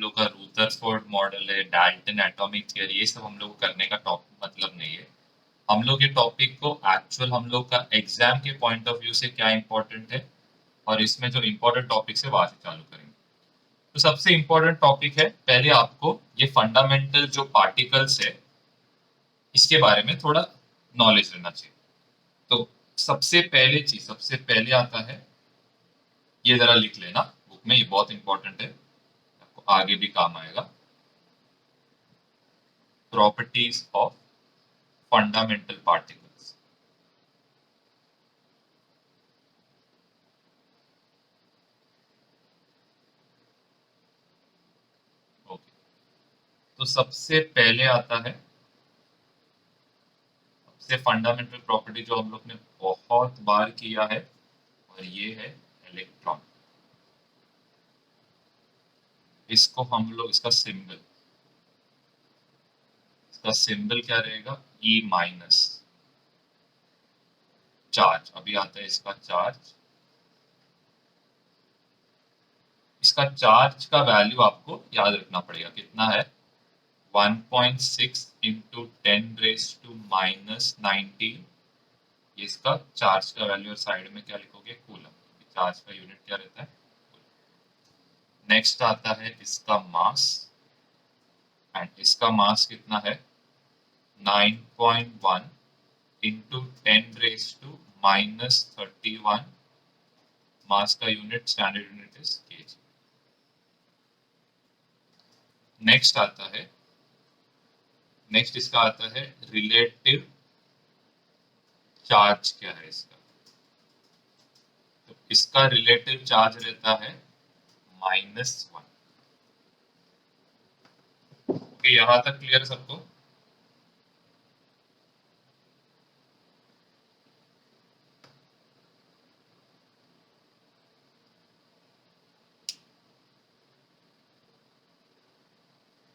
लोग का रूदरफोर्ड मॉडल है, डाल्टन एटॉमिक थियरी, ये सब हम लोग को करने का मतलब नहीं है। हम लोग ये टॉपिक को एक्चुअल हम लोग का एग्जाम के पॉइंट ऑफ व्यू से क्या इंपॉर्टेंट है और इसमें जो इंपॉर्टेंट टॉपिक है वहां से चालू करेंगे। तो सबसे इंपॉर्टेंट टॉपिक है, पहले आपको ये फंडामेंटल जो पार्टिकल्स है इसके बारे में थोड़ा नॉलेज रहना चाहिए। तो सबसे पहले चीज, सबसे पहले आता है, ये जरा लिख लेना बुक में, ये बहुत इंपॉर्टेंट है, आपको आगे भी काम आएगा। Properties of fundamental particles. Okay, तो सबसे पहले आता है, सबसे फंडामेंटल प्रॉपर्टी जो हम लोग ने बहुत बार किया है, और ये है इलेक्ट्रॉन। इसको हम लोग, इसका सिंबल क्या रहेगा? E minus. चार्ज, अभी आता है इसका चार्ज। इसका चार्ज का वैल्यू आपको याद रखना पड़ेगा, कितना है? 1.6 इंटू 10⁻⁻19। ये इसका चार्ज का वैल्यू, और साइड में क्या लिखोगे? कूलम। चार्ज का यूनिट क्या रहता है? नेक्स्ट आता है इसका मास, एंड इसका मास कितना है? 9.1 इंटू 10⁻31। मास का unit, standard unit is KG. Next आता है, नेक्स्ट इसका आता है रिलेटिव चार्ज। क्या है इसका? तो इसका रिलेटिव चार्ज रहता है -1। ओके, यहां तक क्लियर सबको?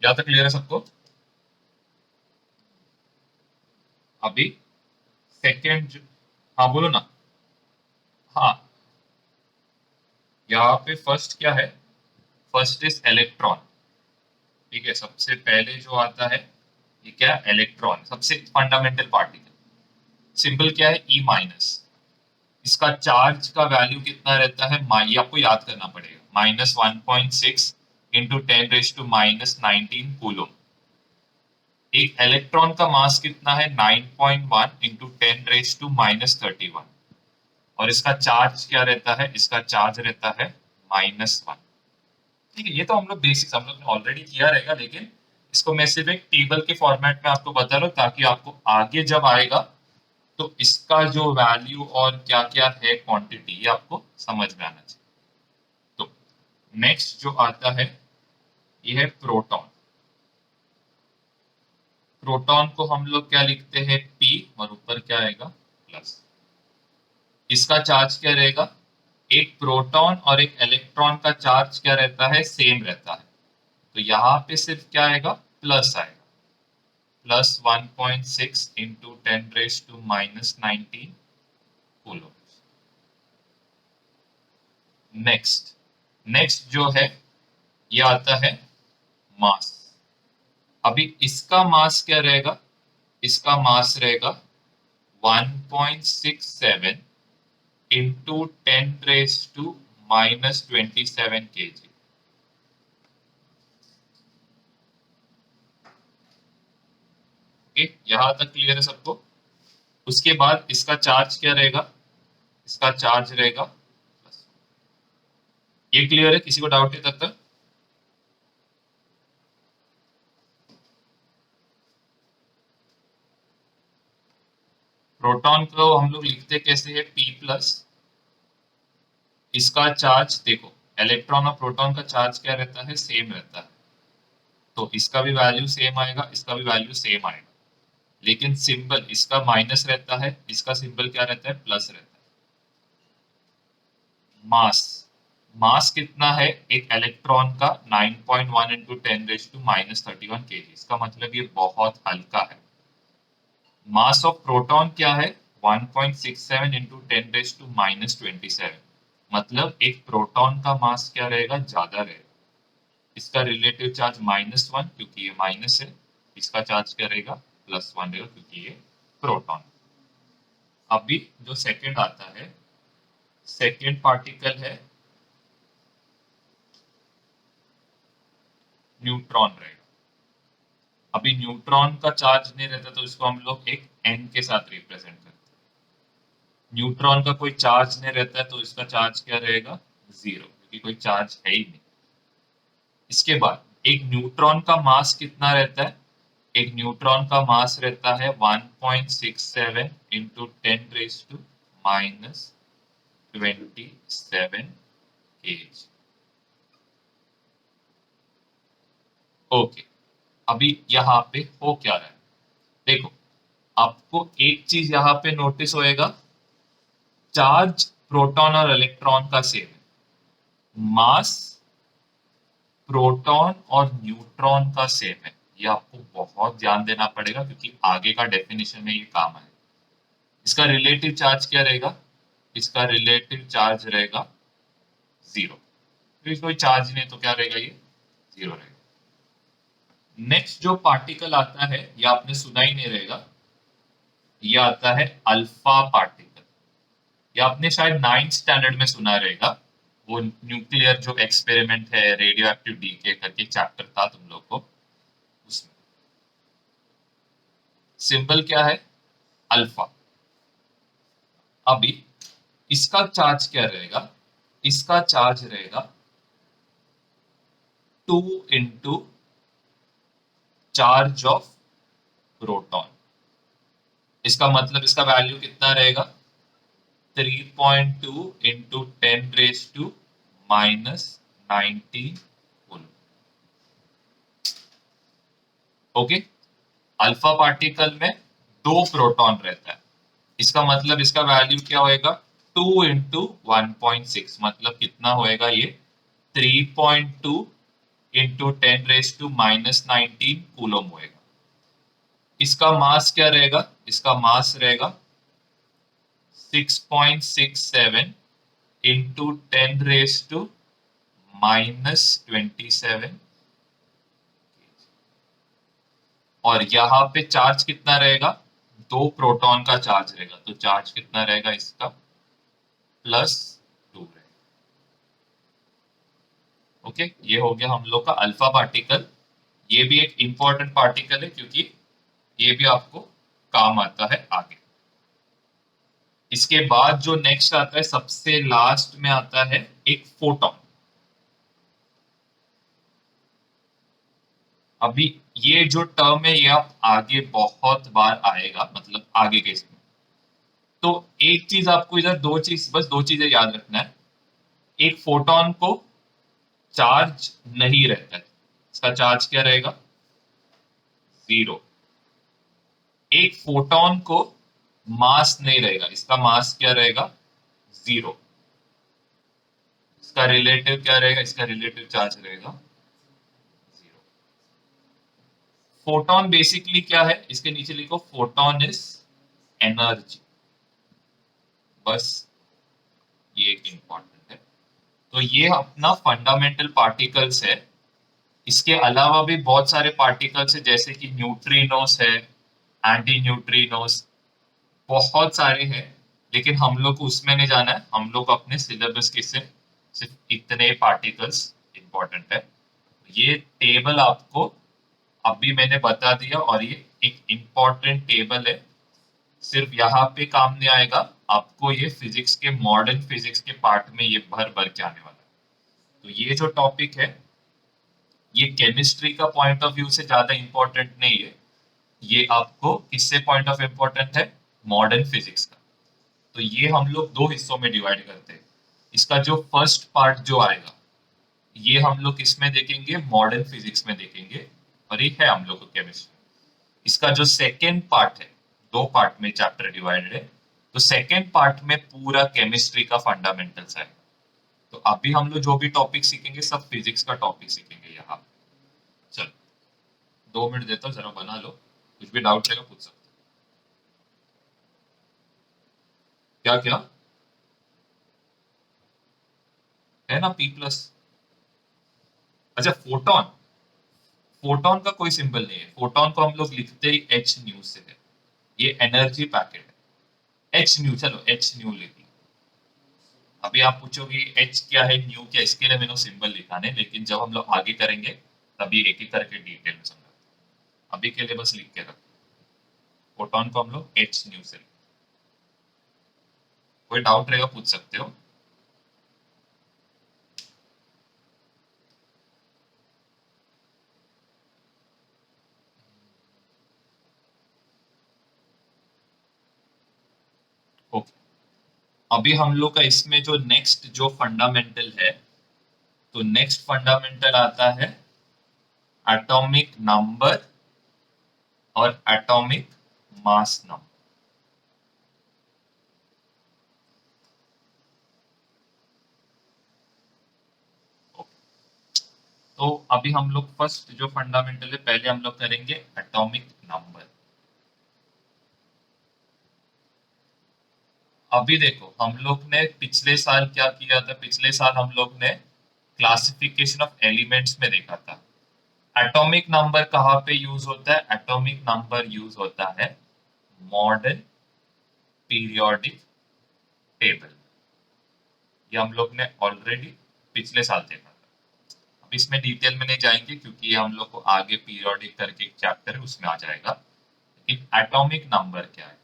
यहां तक क्लियर है सबको? अभी सेकेंड, हाँ बोलो ना। हाँ, यहाँ पे फर्स्ट क्या है? First is electron. ठीक है, सबसे पहले जो आता है ये क्या? इलेक्ट्रॉन, सबसे फंडामेंटल पार्टिकल। सिंबल क्या है? E minus. इसका चार्ज का वैल्यू कितना रहता है? ये आपको याद करना पड़ेगा, -1.6 इंटू 10⁻⁻19 कूलोम। एक इलेक्ट्रॉन का मास कितना है? 9.1 इंटू 10⁻31। और इसका चार्ज क्या रहता है? इसका चार्ज रहता है -1। ठीक है, ये तो हम लोग बेसिक्स हम लोग ने ऑलरेडी किया रहेगा, लेकिन इसको मैं सिर्फ एक टेबल के फॉर्मेट में आपको बता रहा हूँ, ताकि आपको आगे जब आएगा तो इसका जो वैल्यू और क्या क्या है क्वांटिटी, ये आपको समझ में आना चाहिए। तो नेक्स्ट जो आता है ये है प्रोटॉन। प्रोटॉन को हम लोग क्या लिखते हैं? पी, और ऊपर क्या आएगा? प्लस। इसका चार्ज क्या रहेगा? एक प्रोटॉन और एक इलेक्ट्रॉन का चार्ज क्या रहता है? सेम रहता है। तो यहाँ पे सिर्फ क्या आएगा? प्लस आएगा। +1.6 इंटू 10⁻⁻19 कूलोम। नेक्स्ट, नेक्स्ट जो है ये आता है मास। अभी इसका मास क्या रहेगा? इसका मास रहेगा 1.67 इंटू 10⁻27 kg। यहां तक क्लियर है सबको? उसके बाद इसका चार्ज क्या रहेगा? इसका चार्ज रहेगा, ये क्लियर है? किसी को डाउट है तब तक? प्रोटॉन को हम लोग लिखते कैसे है? P plus. इसका चार्ज देखो, इलेक्ट्रॉन और प्रोटॉन का चार्ज क्या रहता है? सेम रहता है। तो इसका भी वैल्यू सेम आएगा, इसका भी वैल्यू सेम आएगा, लेकिन सिंबल इसका माइनस रहता है, इसका सिंबल क्या रहता है? प्लस रहता है। मास, मास कितना है एक इलेक्ट्रॉन का? 9.1 इंटू 10⁻31 kg। इसका मतलब ये बहुत हल्का है। मास ऑफ प्रोटॉन क्या है? 1.67 इंटू 10⁻27। मतलब एक प्रोटॉन का मास क्या रहेगा? ज्यादा रहेगा। इसका रिलेटिव चार्ज -1 क्योंकि ये माइनस है, इसका चार्ज क्या रहेगा +1 रहेगा क्योंकि ये प्रोटॉन। अभी जो सेकंड आता है, सेकंड पार्टिकल है न्यूट्रॉन रहेगा। अभी न्यूट्रॉन का चार्ज नहीं रहता तो इसको हम लोग एक n के साथ रिप्रेजेंट करते हैं। न्यूट्रॉन का कोई चार्ज नहीं रहता है तो इसका चार्ज क्या रहेगा 0 क्योंकि कोई चार्ज है ही नहीं। इसके बाद एक न्यूट्रॉन का मास कितना रहता है, एक न्यूट्रॉन का मास रहता है 1.67 इंटू 10⁻⁻27 kg। ओके, अभी यहाँ पे हो क्या रहा है, देखो आपको एक चीज यहाँ पे नोटिस होएगा, चार्ज प्रोटॉन और इलेक्ट्रॉन का सेम है, मास प्रोटॉन और न्यूट्रॉन का सेम है। ये आपको बहुत ध्यान देना पड़ेगा क्योंकि आगे का डेफिनेशन में ये काम आए। इसका रिलेटिव चार्ज क्या रहेगा, इसका रिलेटिव चार्ज रहेगा 0 क्योंकि कोई चार्ज नहीं है तो क्या रहेगा ये 0 रहेगा। नेक्स्ट जो पार्टिकल आता है ये आपने सुना ही नहीं रहेगा, ये आता है अल्फा पार्टिकल। ये आपने शायद 9th स्टैंडर्ड में सुना रहेगा, वो न्यूक्लियर जो एक्सपेरिमेंट है रेडियो एक्टिव डीके करके चैप्टर था तुम लोग को, उसमें सिंबल क्या है अल्फा। अभी इसका चार्ज क्या रहेगा, इसका चार्ज रहेगा 2 इंटू चार्ज ऑफ प्रोटॉन। इसका मतलब इसका वैल्यू कितना रहेगा 3.2 into 10⁻⁻19 coulomb. Okay, alpha particle में 2 प्रोटॉन रहता है, इसका मतलब इसका वैल्यू क्या होएगा 2 इंटू 1.6, मतलब कितना होएगा ये 3.2 इंटू 10⁻⁻19 कूलम होएगा। इसका मास क्या रहेगा, इसका मास रहेगा 6.67 इंटू 10⁻⁻27 और यहाँ पे चार्ज कितना रहेगा 2 प्रोटॉन का चार्ज रहेगा, तो चार्ज कितना रहेगा इसका +2 रहेगा। ओके, ये हो गया हम लोग का अल्फा पार्टिकल। ये भी एक इंपॉर्टेंट पार्टिकल है क्योंकि ये भी आपको काम आता है आगे। इसके बाद जो नेक्स्ट आता है सबसे लास्ट में आता है एक फोटॉन। अभी ये जो टर्म है ये आप आगे बहुत बार आएगा, मतलब आगे के इसमें। तो एक चीज आपको इधर बस दो चीजें याद रखना है। एक फोटॉन को चार्ज नहीं रहता है, इसका चार्ज क्या रहेगा 0। एक फोटॉन को मास नहीं रहेगा, इसका मास क्या रहेगा 0। इसका रिलेटिव क्या रहेगा, इसका रिलेटिव चार्ज रहेगा 0। फोटॉन बेसिकली क्या है, इसके नीचे लिखो फोटॉन इज एनर्जी, बस ये एक इंपॉर्टेंट है। तो ये अपना फंडामेंटल पार्टिकल्स है। इसके अलावा भी बहुत सारे पार्टिकल्स है जैसे कि न्यूट्रिनोस है, एंटी न्यूट्रिनोस, बहुत सारे हैं, लेकिन हम लोग को उसमें नहीं जाना है। हम लोग अपने सिलेबस के से सिर्फ इतने पार्टिकल्स इंपॉर्टेंट है। ये टेबल आपको अभी मैंने बता दिया और ये एक इंपॉर्टेंट टेबल है, सिर्फ यहाँ पे काम नहीं आएगा, आपको ये फिजिक्स के मॉडर्न फिजिक्स के पार्ट में ये भर भर के आने वाला है। तो ये जो टॉपिक है ये केमिस्ट्री का पॉइंट ऑफ व्यू से ज्यादा इंपॉर्टेंट नहीं है, ये आपको किससे पॉइंट ऑफ इंपॉर्टेंट है मॉडर्न फिजिक्स का। तो ये हम लोग दो हिस्सों में डिवाइड करते हैं। इसका जो फर्स्ट पार्ट जो आएगा ये हम लोग इसमें देखेंगे मॉडर्न फिजिक्स में देखेंगे, और ये है हम लोग को केमिस्ट्री। इसका जो सेकेंड पार्ट है, दो पार्ट में चैप्टर डिवाइडेड है, तो सेकेंड पार्ट में पूरा केमिस्ट्री का फंडामेंटल्स है। तो अभी हम लोग जो भी टॉपिक सीखेंगे सब फिजिक्स का टॉपिक सीखेंगे यहाँ। चलो 2 मिनट देता हूँ, जरा बना लो, कुछ भी डाउट रहेगा पूछ सकते हो। क्या क्या है ना P+, अच्छा फोटोन, फोटोन का कोई सिंबल नहीं है, फोटोन को हम लोग लिखते ही एच न्यू से है, ये एनर्जी पैकेट है। एच न्यू, चलो एच न्यू लिख लो। अभी आप पूछोगे एच क्या है न्यू क्या, इसके लिए मैंने सिंबल लिखा नहीं, लेकिन जब हम लोग आगे करेंगे तभी एक एक करके डिटेल में समझाते। अभी के लिए बस लिख के रखो, फोटोन को हम लोग एच न्यू से। कोई डाउट रहेगा पूछ सकते हो। ओके, अभी हम लोग का इसमें जो नेक्स्ट जो फंडामेंटल है, तो नेक्स्ट फंडामेंटल आता है एटॉमिक नंबर और एटॉमिक मास नंबर। तो अभी हम लोग फर्स्ट जो फंडामेंटल है, पहले हम लोग करेंगे एटॉमिक नंबर। अभी देखो हम लोग ने पिछले साल क्या किया था, पिछले साल हम लोग ने क्लासिफिकेशन ऑफ एलिमेंट्स में देखा था। एटॉमिक नंबर कहाँ पे यूज होता है, एटॉमिक नंबर यूज होता है मॉडर्न पीरियोडिक टेबल। ये हम लोग ने ऑलरेडी पिछले साल देखा था। अब इसमें डिटेल में नहीं जाएंगे क्योंकि ये हम लोग को आगे पीरियोडिक करके एक चैप्टर है उसमें आ जाएगा। लेकिन एटॉमिक नंबर क्या है,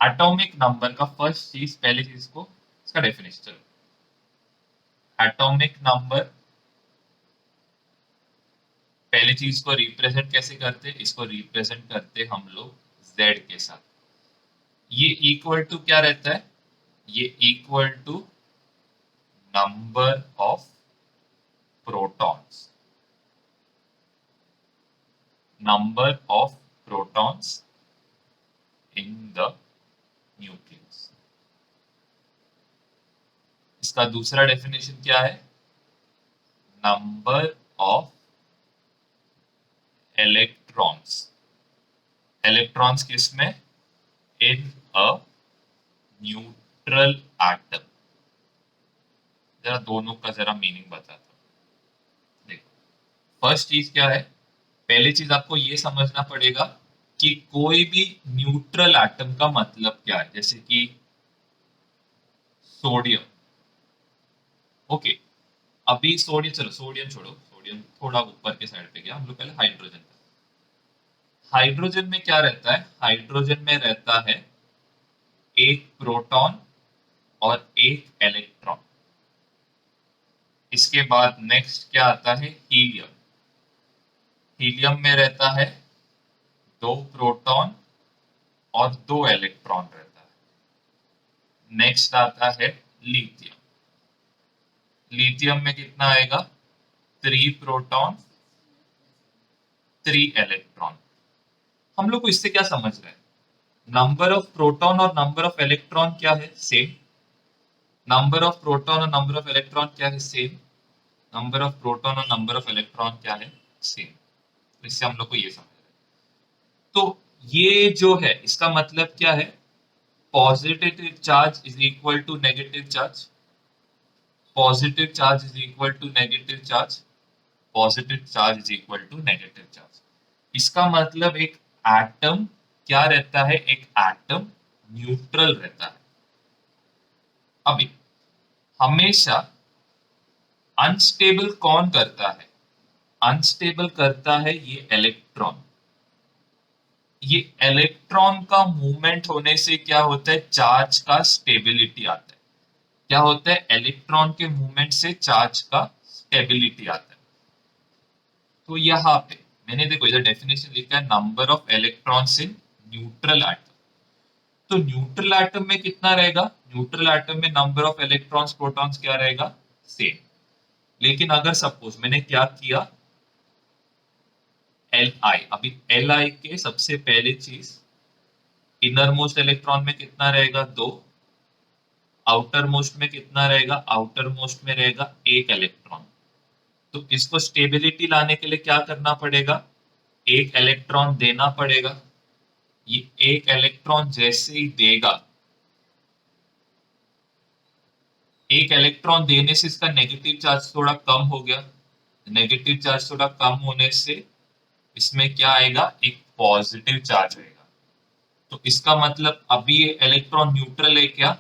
एटॉमिक नंबर का फर्स्ट चीज, पहली चीज को इसका डेफिनेशन चलो। एटॉमिक नंबर पहली चीज को रिप्रेजेंट कैसे करते, इसको रिप्रेजेंट करते हम लोग z के साथ। ये इक्वल टू क्या रहता है, ये equal to number of protons, number of protons in the nucleus. इसका दूसरा डेफिनेशन क्या है, नंबर ऑफ इलेक्ट्रॉन्स, इलेक्ट्रॉन्स किसमें, इन अ न्यूट्रल एटम। जरा दोनों का जरा मीनिंग बताता हूं। देखो फर्स्ट चीज क्या है, पहली चीज आपको ये समझना पड़ेगा कि कोई भी न्यूट्रल एटम का मतलब क्या है। जैसे कि सोडियम, ओके, अभी सोडियम, चलो सोडियम छोड़ो, सोडियम थोड़ा ऊपर के साइड पे गया, हम लोग पहले हाइड्रोजन। हाइड्रोजन में क्या रहता है, हाइड्रोजन में रहता है एक प्रोटॉन और एक इलेक्ट्रॉन। इसके बाद नेक्स्ट क्या आता है, हीलियम। हीलियम में रहता है दो प्रोटॉन और दो इलेक्ट्रॉन रहता है। नेक्स्ट आता है लिथियम। लिथियम में कितना आएगा, 3 प्रोटॉन 3 इलेक्ट्रॉन। हम लोग को इससे क्या समझ रहे हैं, नंबर ऑफ प्रोटॉन और नंबर ऑफ इलेक्ट्रॉन क्या है, सेम। नंबर ऑफ प्रोटॉन और नंबर ऑफ इलेक्ट्रॉन क्या है, सेम। नंबर ऑफ प्रोटॉन और नंबर ऑफ इलेक्ट्रॉन क्या है, सेम। इससे हम लोग को ये समझ रहे हैं। तो ये जो है इसका मतलब क्या है, positive charge is equal to negative charge, positive charge is equal to negative charge, positive charge is equal to negative charge. इसका मतलब एक एटम क्या रहता है, एक एटम न्यूट्रल रहता है। अभी हमेशा अनस्टेबल कौन करता है, अनस्टेबल करता है ये इलेक्ट्रॉन। ये इलेक्ट्रॉन का मूवमेंट होने से क्या होता है, चार्ज का स्टेबिलिटी आता है। क्या होता है, इलेक्ट्रॉन के मूवमेंट से चार्ज का स्टेबिलिटी आता है। तो यहाँ पे मैंने देखो इधर डेफिनेशन लिखा है, number of electrons in neutral atom. तो न्यूट्रल एटम में कितना रहेगा, न्यूट्रल एटम में नंबर ऑफ इलेक्ट्रॉन्स प्रोटॉन्स क्या रहेगा, सेम। लेकिन अगर सपोज मैंने क्या किया, एल आई, अभी एल आई के सबसे पहले चीज, इनर मोस्ट इलेक्ट्रॉन में कितना रहेगा, 2। आउटर मोस्ट में कितना रहेगा, आउटर मोस्ट में रहेगा 1 इलेक्ट्रॉन। तो इसको स्टेबिलिटी लाने के लिए क्या करना पड़ेगा, 1 इलेक्ट्रॉन देना पड़ेगा। ये 1 इलेक्ट्रॉन जैसे ही देगा, 1 इलेक्ट्रॉन देने से इसका नेगेटिव चार्ज थोड़ा कम हो गया, नेगेटिव चार्ज थोड़ा कम होने से इसमें क्या आएगा, एक पॉजिटिव चार्ज आएगा। तो इसका मतलब अभी ये इलेक्ट्रॉन न्यूट्रल है क्या?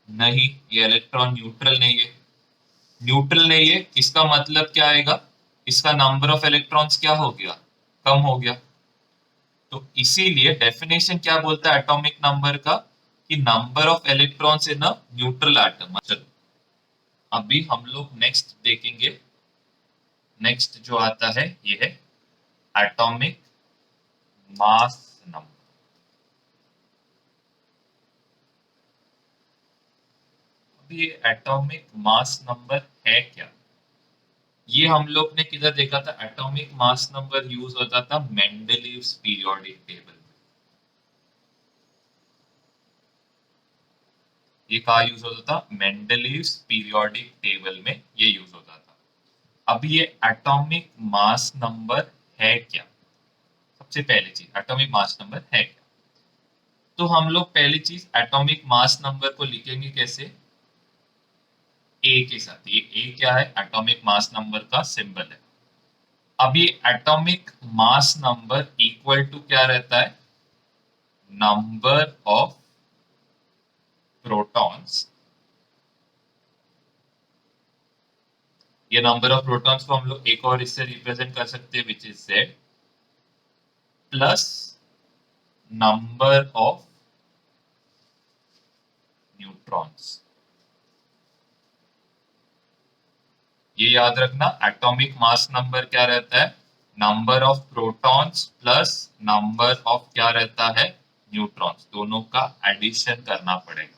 नहीं, ये इलेक्ट्रॉन न्यूट्रल नहीं है। न्यूट्रल नहीं है, इसका मतलब क्या आएगा, इसका नंबर ऑफ इलेक्ट्रॉन्स क्या हो गया, कम हो गया। तो इसीलिए डेफिनेशन क्या बोलता है एटॉमिक नंबर का, कि number of electrons in a neutral atom. चलो अभी हम लोग नेक्स्ट देखेंगे। नेक्स्ट जो आता है ये है एटॉमिक मास नंबर। अभी ये एटॉमिक मास नंबर है क्या? ये हम लोग ने किधर देखा था, एटॉमिक मास नंबर यूज होता था मेंडलीव्स पीरियोडिक टेबल में। ये कहा यूज होता था, मेंडलीव्स पीरियोडिक टेबल में ये यूज होता था। अब ये एटॉमिक मास नंबर है क्या? सबसे पहली चीज एटॉमिक मास नंबर है क्या? तो हम लोग पहली चीज एटॉमिक मास नंबर को लिखेंगे कैसे, ए के साथ। ये ए क्या है, एटॉमिक मास नंबर का सिंबल है। अब ये atomic mass number equal to क्या रहता है, नंबर ऑफ प्रोटॉन्स। ये नंबर ऑफ प्रोटॉन्स को हम लोग एक और इससे रिप्रेजेंट कर सकते हैं, which is Z, plus number of neutrons. ये याद रखना, एटॉमिक मास नंबर क्या रहता है, number of protons plus number of क्या रहता है, न्यूट्रॉन्स। दोनों का एडिशन करना पड़ेगा।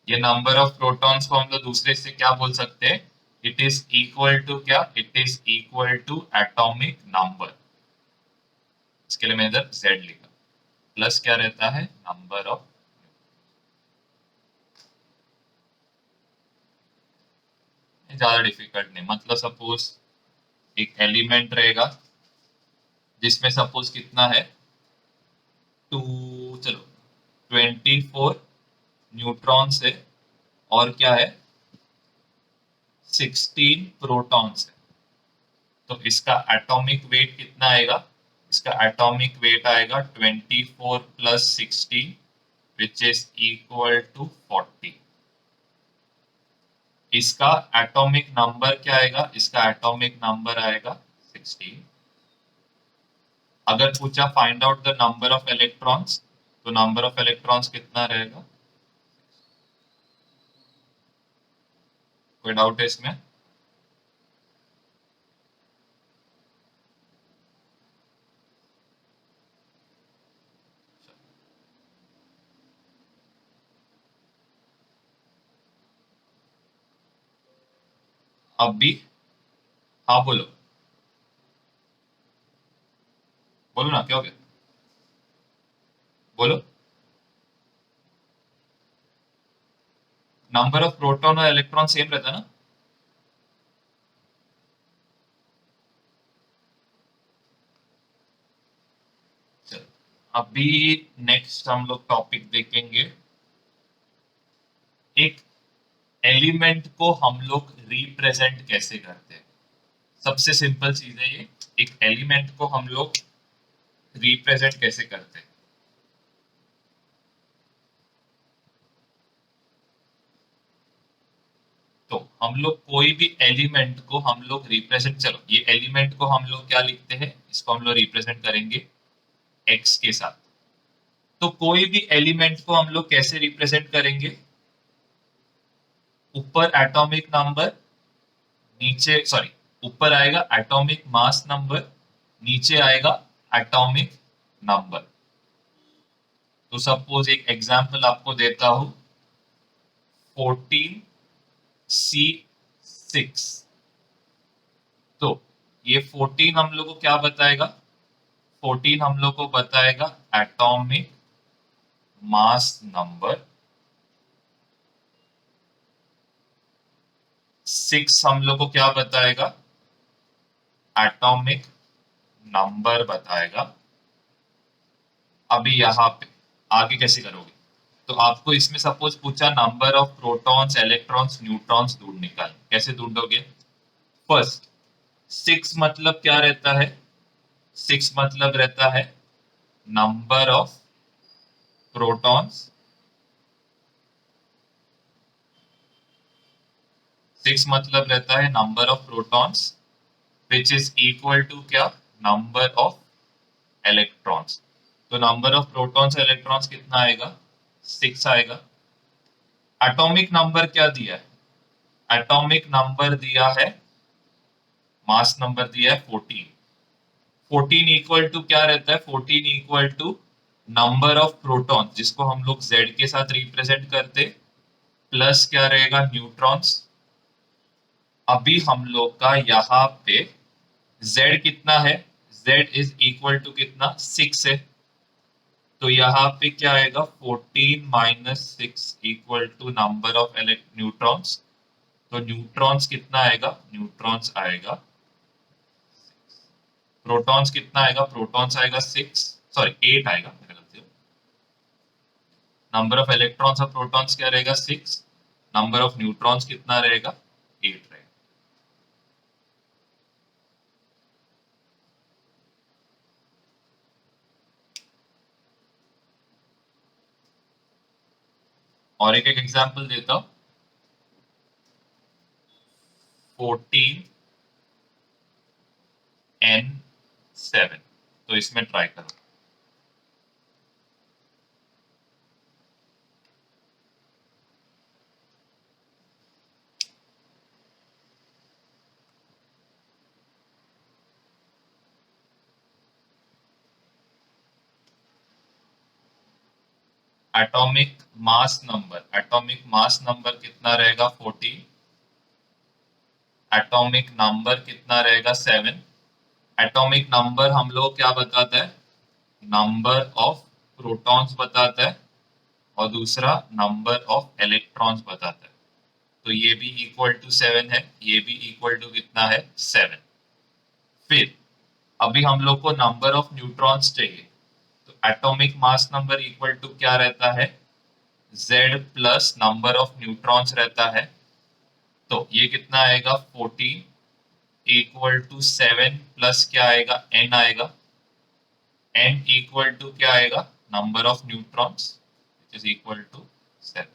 ये नंबर ऑफ प्रोटॉन्स को हम लोग दूसरे से क्या बोल सकते हैं, इट इज इक्वल टू क्या, it is equal to atomic number. इसके लिए मैंने इधर जेड लिखा, प्लस क्या रहता है, नंबर ऑफ। ज्यादा डिफिकल्ट नहीं, मतलब सपोज एक एलिमेंट रहेगा जिसमें सपोज कितना है, टू, चलो 24 न्यूट्रॉन्स है और क्या है, 16 प्रोटॉन्स है। तो इसका एटॉमिक वेट कितना आएगा, इसका एटॉमिक वेट आएगा 24 plus 16 which is equal to 40। इसका एटॉमिक नंबर क्या आएगा, इसका एटॉमिक नंबर आएगा 16। अगर पूछा find out the number of electrons, तो नंबर ऑफ इलेक्ट्रॉन्स कितना रहेगा, कोई डाउट है इसमें? अब भी, हाँ बोलो, बोलो ना क्या हो गया, बोलो। नंबर ऑफ प्रोटॉन और इलेक्ट्रॉन सेम रहता है ना? चलो अभी नेक्स्ट हम लोग टॉपिक देखेंगे, एक एलिमेंट को हम लोग रिप्रेजेंट कैसे करते हैं। सबसे सिंपल चीज है ये, एक एलिमेंट को हम लोग रिप्रेजेंट कैसे करते हैं। तो हम लोग कोई भी एलिमेंट को हम लोग रिप्रेजेंट, चलो ये एलिमेंट को हम लोग क्या लिखते हैं, इसको हम लोग रिप्रेजेंट करेंगे एक्स के साथ। तो कोई भी एलिमेंट को हम लोग कैसे रिप्रेजेंट करेंगे, ऊपर एटॉमिक नंबर, नीचे सॉरी, ऊपर आएगा एटॉमिक मास नंबर, नीचे आएगा एटॉमिक नंबर। तो सपोज एक एग्जांपल आपको देता हूं, 14C6। तो ये 14 हम लोग को क्या बताएगा, 14 हम लोग को बताएगा एटॉमिक मास नंबर। 6 हम लोग को क्या बताएगा, एटॉमिक नंबर बताएगा। अभी यहाँ पे आगे कैसे करोगे, तो आपको इसमें सपोज पूछा number of protons electrons neutrons ढूंढ निकाल, कैसे ढूंढोगे, फर्स्ट 6 मतलब क्या रहता है? 6 मतलब रहता है नंबर ऑफ प्रोटॉन्स। 6 मतलब रहता है number of protons which is equal to क्या? Number of electrons. तो नंबर ऑफ प्रोटॉन्स इलेक्ट्रॉन्स कितना आएगा? 6 आएगा। एटॉमिक नंबर क्या दिया है? एटॉमिक नंबर दिया है, मास नंबर दिया है 14। 14 इक्वल टू क्या रहता है? 14 equal to number of proton जिसको हम लोग z के साथ रिप्रेजेंट करते, प्लस क्या रहेगा? न्यूट्रॉन्स। अभी हम लोग का यहाँ पे z कितना है? z इज इक्वल टू कितना? 6 है। तो यहाँ पे क्या आएगा? 14 minus 6 equal to number of neutrons. तो न्यूट्रॉन्स कितना आएगा? न्यूट्रॉन्स आएगा, प्रोटॉन्स कितना आएगा? प्रोटॉन्स आएगा 6, सॉरी 8 आएगा, मेरा गलती है। नंबर ऑफ इलेक्ट्रॉन्स और प्रोटॉन्स क्या रहेगा? 6। नंबर ऑफ न्यूट्रॉन्स कितना रहेगा? 8 रहेगा। और एक एग्जांपल देता हूं, 14n7। तो इसमें ट्राई करो। एटॉमिक मास नंबर कितना रहेगा? 14। एटॉमिक नंबर कितना रहेगा? 7। एटॉमिक नंबर हम लोग क्या बताता है? नंबर ऑफ प्रोटॉन्स बताता है, और दूसरा नंबर ऑफ इलेक्ट्रॉन्स बताता है। तो ये भी इक्वल टू 7 है, ये भी इक्वल टू कितना है? 7। फिर अभी हम लोग को नंबर ऑफ न्यूट्रॉन्स चाहिए। तो atomic mass number equal to क्या रहता है? z plus number of neutrons रहता है। तो ये कितना आएगा? 14 इक्वल टू 7 प्लस क्या आएगा? n आएगा। n इक्वल टू क्या आएगा? Number of neutrons which is equal to 7।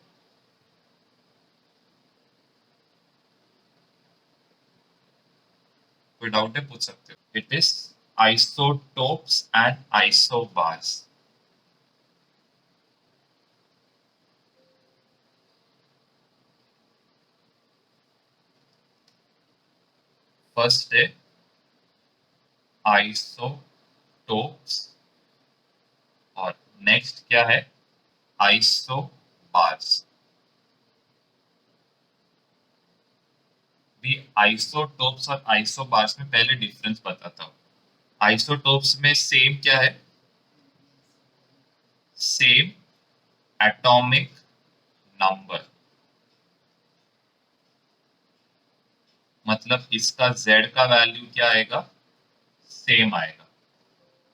कोई डाउट है? पूछ सकते हो। It is isotopes and isobars. First है आइसोटोप्स और नेक्स्ट क्या है? आइसोबार्स। भी आइसोटोप्स और आइसोबार्स में पहले डिफरेंस बताता हूँ। आइसोटोप्स में सेम क्या है? सेम एटॉमिक नंबर, मतलब इसका z का वैल्यू क्या आएगा? सेम आएगा।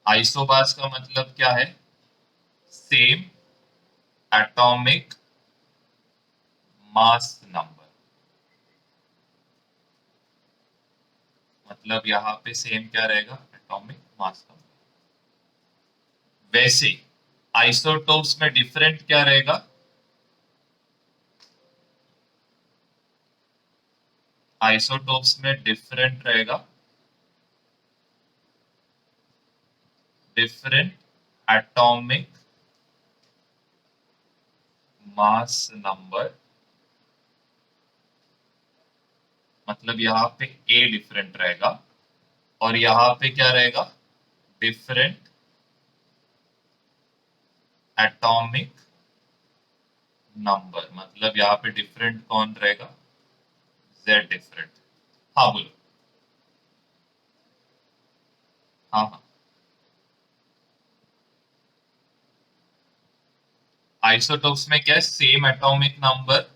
आइसोबार्स का मतलब क्या है? सेम एटॉमिक मास नंबर, मतलब यहाँ पे सेम क्या रहेगा? Atomic mass number. वैसे आइसोटोप्स में डिफरेंट क्या रहेगा? आइसोटोप्स में डिफरेंट रहेगा डिफरेंट एटॉमिक मास नंबर, मतलब यहाँ पे ए डिफरेंट रहेगा और यहाँ पे क्या रहेगा? डिफरेंट एटॉमिक नंबर, मतलब यहाँ पे डिफरेंट कौन रहेगा? Z different. हाँ बोलो। हाँ हाँ, आइसोटोप्स में क्या है? Same atomic number.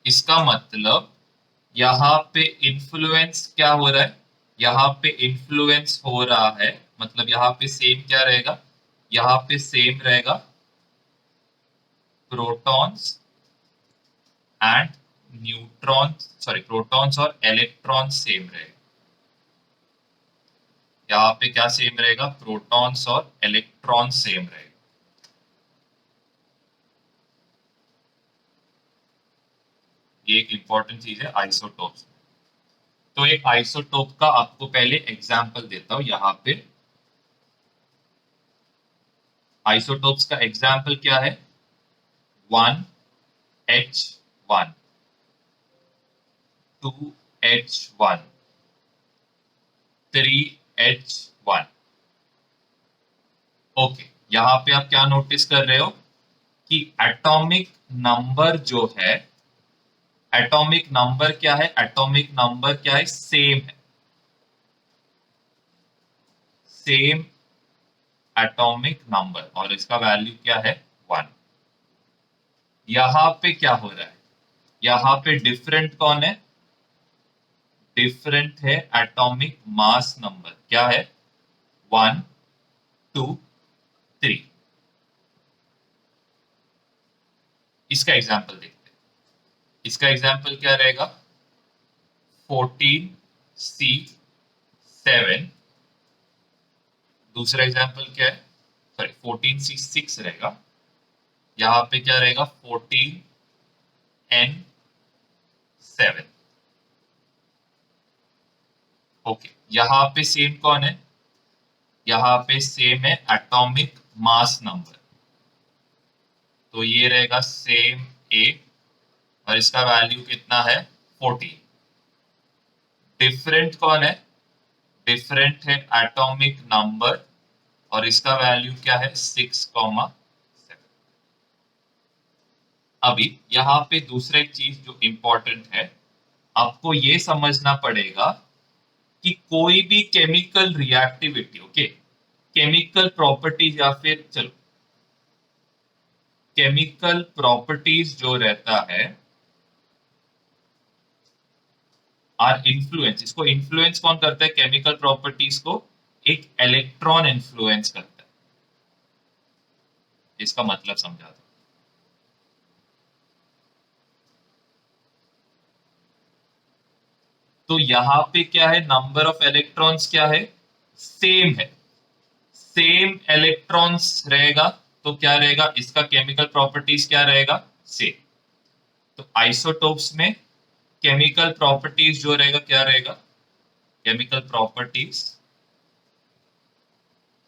इसका मतलब यहाँ पे इन्फ्लुएंस क्या हो रहा है? यहाँ पे इन्फ्लुएंस हो रहा है, मतलब यहाँ पे सेम क्या रहेगा? यहाँ पे सेम रहेगा protons and neutrons, sorry protons और इलेक्ट्रॉन्स सेम रहेगा। यहाँ पे क्या सेम रहेगा, प्रोटॉन्स और इलेक्ट्रॉन सेम रहेगा। ये एक इंपॉर्टेंट चीज है आइसोटोप्स। तो एक आइसोटोप का आपको पहले एग्जांपल देता हूं यहाँ पे। आइसोटोप्स का एग्जांपल क्या है, 1H1, 2H1, 3H1। ओके, यहाँ पे आप क्या नोटिस कर रहे हो कि एटॉमिक नंबर जो है, एटॉमिक नंबर क्या है, एटॉमिक नंबर क्या है, सेम है, सेम एटॉमिक नंबर, और इसका वैल्यू क्या है, 1। यहां पे क्या हो रहा है, यहां पे डिफरेंट कौन है, डिफरेंट है एटॉमिक मास नंबर, क्या है, 1, 2, 3। इसका एग्जांपल देखते हैं। इसका एग्जांपल क्या रहेगा, 14C7। दूसरा एग्जांपल क्या है, सॉरी 14C6 रहेगा। यहाँ पे क्या रहेगा, 14N7। ओके, यहाँ पे सेम कौन है, यहाँ पे सेम है एटॉमिक मास नंबर, तो ये रहेगा सेम ए, और इसका वैल्यू कितना है, 14। डिफरेंट कौन है, डिफरेंट है एटॉमिक नंबर, और इसका वैल्यू क्या है, 6,7। अभी यहाँ पे दूसरा एक चीज जो इंपॉर्टेंट है, आपको ये समझना पड़ेगा कि कोई भी chemical reactivity, okay, chemical properties या फिर चलो केमिकल प्रॉपर्टीज जो रहता है, आर इन्फ्लुएंस, इसको इन्फ्लुएंस कौन करता है, केमिकल प्रॉपर्टीज को एक इलेक्ट्रॉन इन्फ्लुएंस करता है। इसका मतलब समझा दो। तो यहां पे क्या है, नंबर ऑफ इलेक्ट्रॉन्स क्या है, सेम है, सेम इलेक्ट्रॉन्स रहेगा, तो क्या रहेगा, इसका केमिकल प्रॉपर्टीज क्या रहेगा, सेम। तो आइसोटोप्स में केमिकल प्रॉपर्टीज जो रहेगा क्या रहेगा, केमिकल प्रॉपर्टीज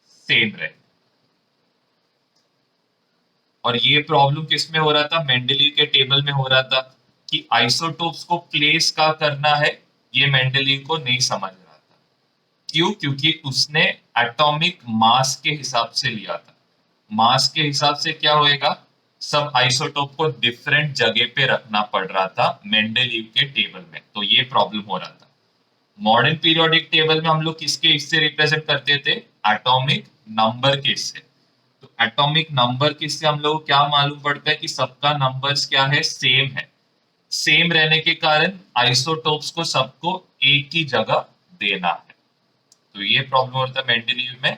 सेम रहेगा। और ये प्रॉब्लम किस में हो रहा था, मेंडलीव के टेबल में हो रहा था कि आइसोटोप्स को प्लेस का करना है, ये मेंडलीव को नहीं समझ रहा था। क्यों, क्योंकि उसने एटॉमिक मास के हिसाब से लिया था। मास के हिसाब से क्या होएगा, सब आइसोटोप को डिफरेंट जगह पे रखना पड़ रहा था मेंडलीव के टेबल में, तो ये प्रॉब्लम हो रहा था। मॉडर्न पीरियोडिक टेबल में हम लोग किसके इससे रिप्रेजेंट करते थे, एटॉमिक नंबर के इससे। तो एटॉमिक नंबर के इससे हम लोग को क्या मालूम पड़ता है कि सबका नंबर्स क्या है, सेम है। सेम रहने के कारण आइसोटोप्स को सबको एक ही जगह देना है। तो ये प्रॉब्लम होता है मेंडलीव में,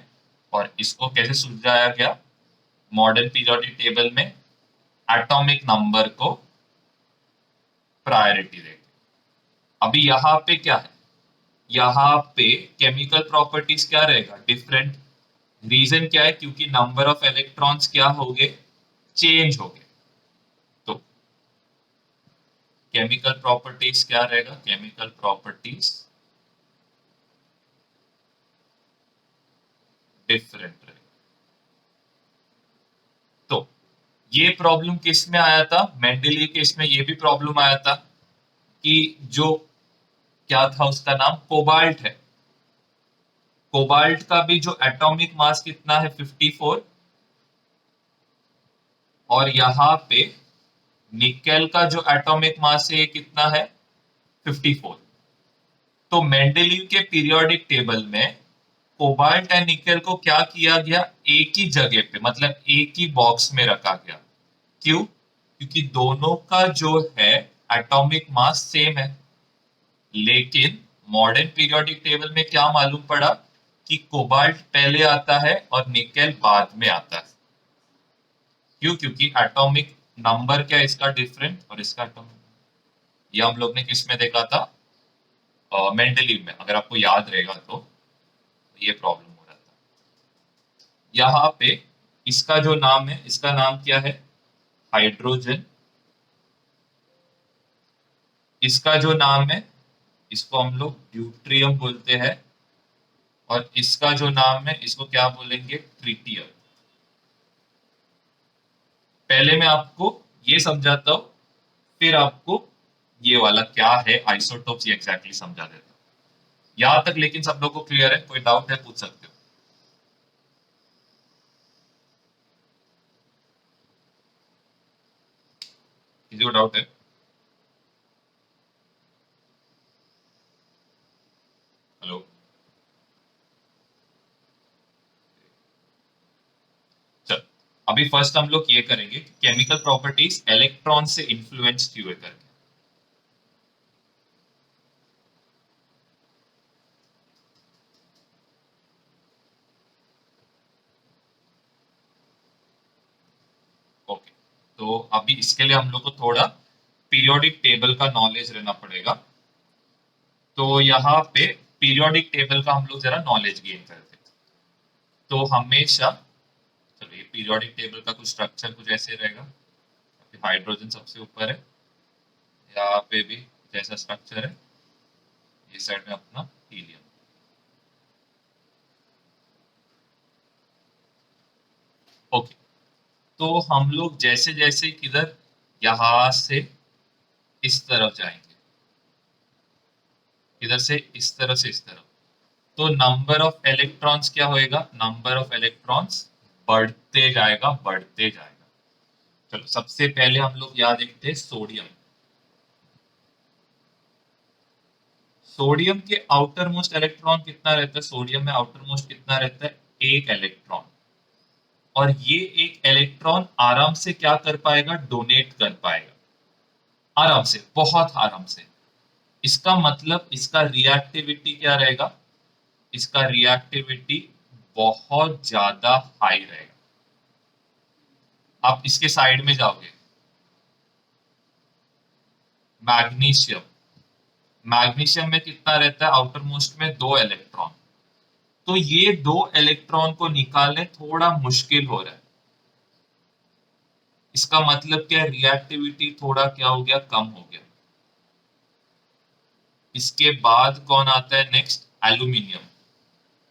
और इसको कैसे सुलझाया गया, मॉडर्न पीरियोडिक टेबल में एटॉमिक नंबर को प्रायोरिटी देंगे। अभी यहाँ पे क्या है, यहाँ पे केमिकल प्रॉपर्टीज क्या रहेगा, डिफरेंट। रीजन क्या है, क्योंकि नंबर ऑफ इलेक्ट्रॉन्स क्या हो गए, चेंज हो गए। तो केमिकल प्रॉपर्टीज क्या रहेगा, केमिकल प्रॉपर्टीज डिफरेंट रहेगा। तो ये प्रॉब्लम किस में आया था, मेंडलीव के इसमें ये भी प्रॉब्लम आया था कि जो क्या था उसका नाम, कोबाल्ट है। कोबाल्ट का भी जो एटॉमिक मास कितना है, 54। और यहाँ पे निकेल का जो एटॉमिक मास है कितना है, 54। तो मेंडलीव के पीरियोडिक टेबल में कोबाल्ट एंड निकेल को क्या किया गया, एक ही जगह पे, मतलब एक ही बॉक्स में रखा गया। क्यों, क्योंकि दोनों का जो है एटॉमिक मास सेम है। लेकिन मॉडर्न पीरियोडिक टेबल में क्या मालूम पड़ा कि कोबाल्ट पहले आता है और निकेल बाद में आता है। क्यों, क्योंकि एटॉमिक नंबर क्या है इसका डिफरेंट, और इसका एटॉमिक, ये हम लोग ने किस में देखा था, मेंडलीव में, अगर आपको याद रहेगा तो। ये प्रॉब्लम हो रहा था। यहाँ पे इसका जो नाम है, इसका नाम क्या है? हाइड्रोजन। इसका जो नाम है, इसको हम लोग ड्यूट्रियम बोलते हैं, और इसका जो नाम है इसको क्या बोलेंगे? ट्रिटियम। पहले मैं आपको ये समझाता हूं, फिर आपको ये वाला क्या है आइसोटोप्स ये एग्जैक्टली समझा देता हूं। यहां तक लेकिन सब लोगों को क्लियर है? कोई डाउट है पूछ सकते हो। किसी को डाउट है? हेलो? चल, अभी फर्स्ट हम लोग ये करेंगे केमिकल प्रॉपर्टीज इलेक्ट्रॉन से इन्फ्लुएंस क्यों है करके। ओके, तो अभी इसके लिए हम लोग को थोड़ा पीरियोडिक टेबल का नॉलेज रहना पड़ेगा। तो यहाँ पे पीरियोडिक टेबल का हम लोग जरा नॉलेज गेन करते हैं। तो हमेशा, चलो ये पीरियोडिक टेबल का कुछ स्ट्रक्चर कुछ ऐसे रहेगा। हाइड्रोजन सबसे ऊपर है, यहाँ पे भी जैसा स्ट्रक्चर है, ये साइड में अपना हीलियम। ओके, तो हम लोग जैसे जैसे किधर, यहां से इस तरफ जाएंगे, इधर से इस तरफ से इस तरफ, तो नंबर ऑफ इलेक्ट्रॉन्स क्या होएगा? नंबर ऑफ इलेक्ट्रॉन्स बढ़ते जाएगा, बढ़ते जाएगा। चलो सबसे पहले हम लोग यहाँ देखते हैं सोडियम। सोडियम के आउटर मोस्ट इलेक्ट्रॉन कितना रहता है? सोडियम में आउटर मोस्ट कितना रहता है? एक इलेक्ट्रॉन। और ये एक इलेक्ट्रॉन आराम से क्या कर पाएगा? डोनेट कर पाएगा, आराम से, बहुत आराम से। इसका मतलब इसका रिएक्टिविटी क्या रहेगा? इसका रिएक्टिविटी बहुत ज्यादा हाई रहेगा। आप इसके साइड में जाओगे, मैग्नीशियम। मैग्नीशियम में कितना रहता है? आउटर मोस्ट में दो इलेक्ट्रॉन। तो ये दो इलेक्ट्रॉन को निकालने थोड़ा मुश्किल हो रहा है। इसका मतलब क्या? रिएक्टिविटी थोड़ा क्या हो गया? कम हो गया। इसके बाद कौन आता है नेक्स्ट? एल्यूमिनियम।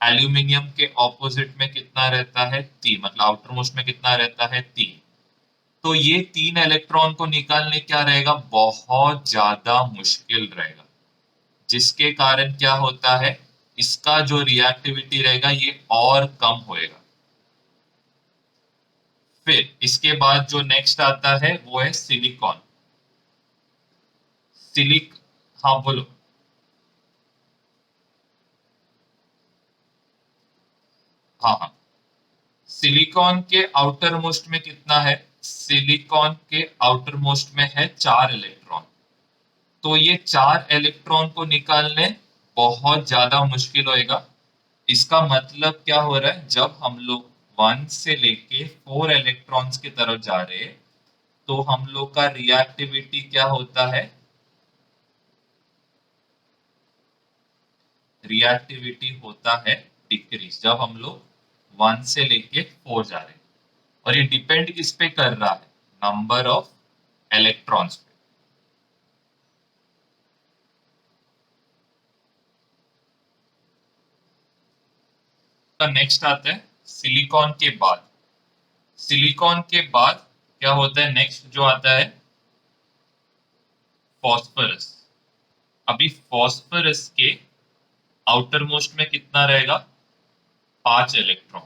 एल्यूमिनियम के ऑपोजिट में कितना रहता है? तीन, मतलब आउटर मोस्ट में कितना रहता है? तीन। तो ये तीन इलेक्ट्रॉन को निकालने क्या रहेगा? बहुत ज्यादा मुश्किल रहेगा, जिसके कारण क्या होता है, इसका जो रिएक्टिविटी रहेगा ये और कम होएगा। फिर इसके बाद जो नेक्स्ट आता है वो है सिलिकॉन। सिलिक हाँ बोलो। हाँ हाँ, सिलिकॉन के आउटर मोस्ट में कितना है? सिलिकॉन के आउटर मोस्ट में है चार इलेक्ट्रॉन। तो ये चार इलेक्ट्रॉन को निकालने बहुत ज्यादा मुश्किल होएगा। इसका मतलब क्या हो रहा है? जब हम लोग वन से लेके फोर इलेक्ट्रॉन्स की तरफ जा रहे हैं, तो हम लोग का रिएक्टिविटी क्या होता है? रिएक्टिविटी होता है डिक्रीज, जब हम लोग वन से लेके फोर जा रहे हैं। और ये डिपेंड किस पे कर रहा है? नंबर ऑफ इलेक्ट्रॉन्स पे। तो नेक्स्ट आता है सिलिकॉन के बाद। सिलिकॉन के बाद क्या होता है? नेक्स्ट जो आता है फॉस्फोरस। अभी फॉस्फोरस के आउटर मोस्ट में कितना रहेगा? पांच इलेक्ट्रॉन।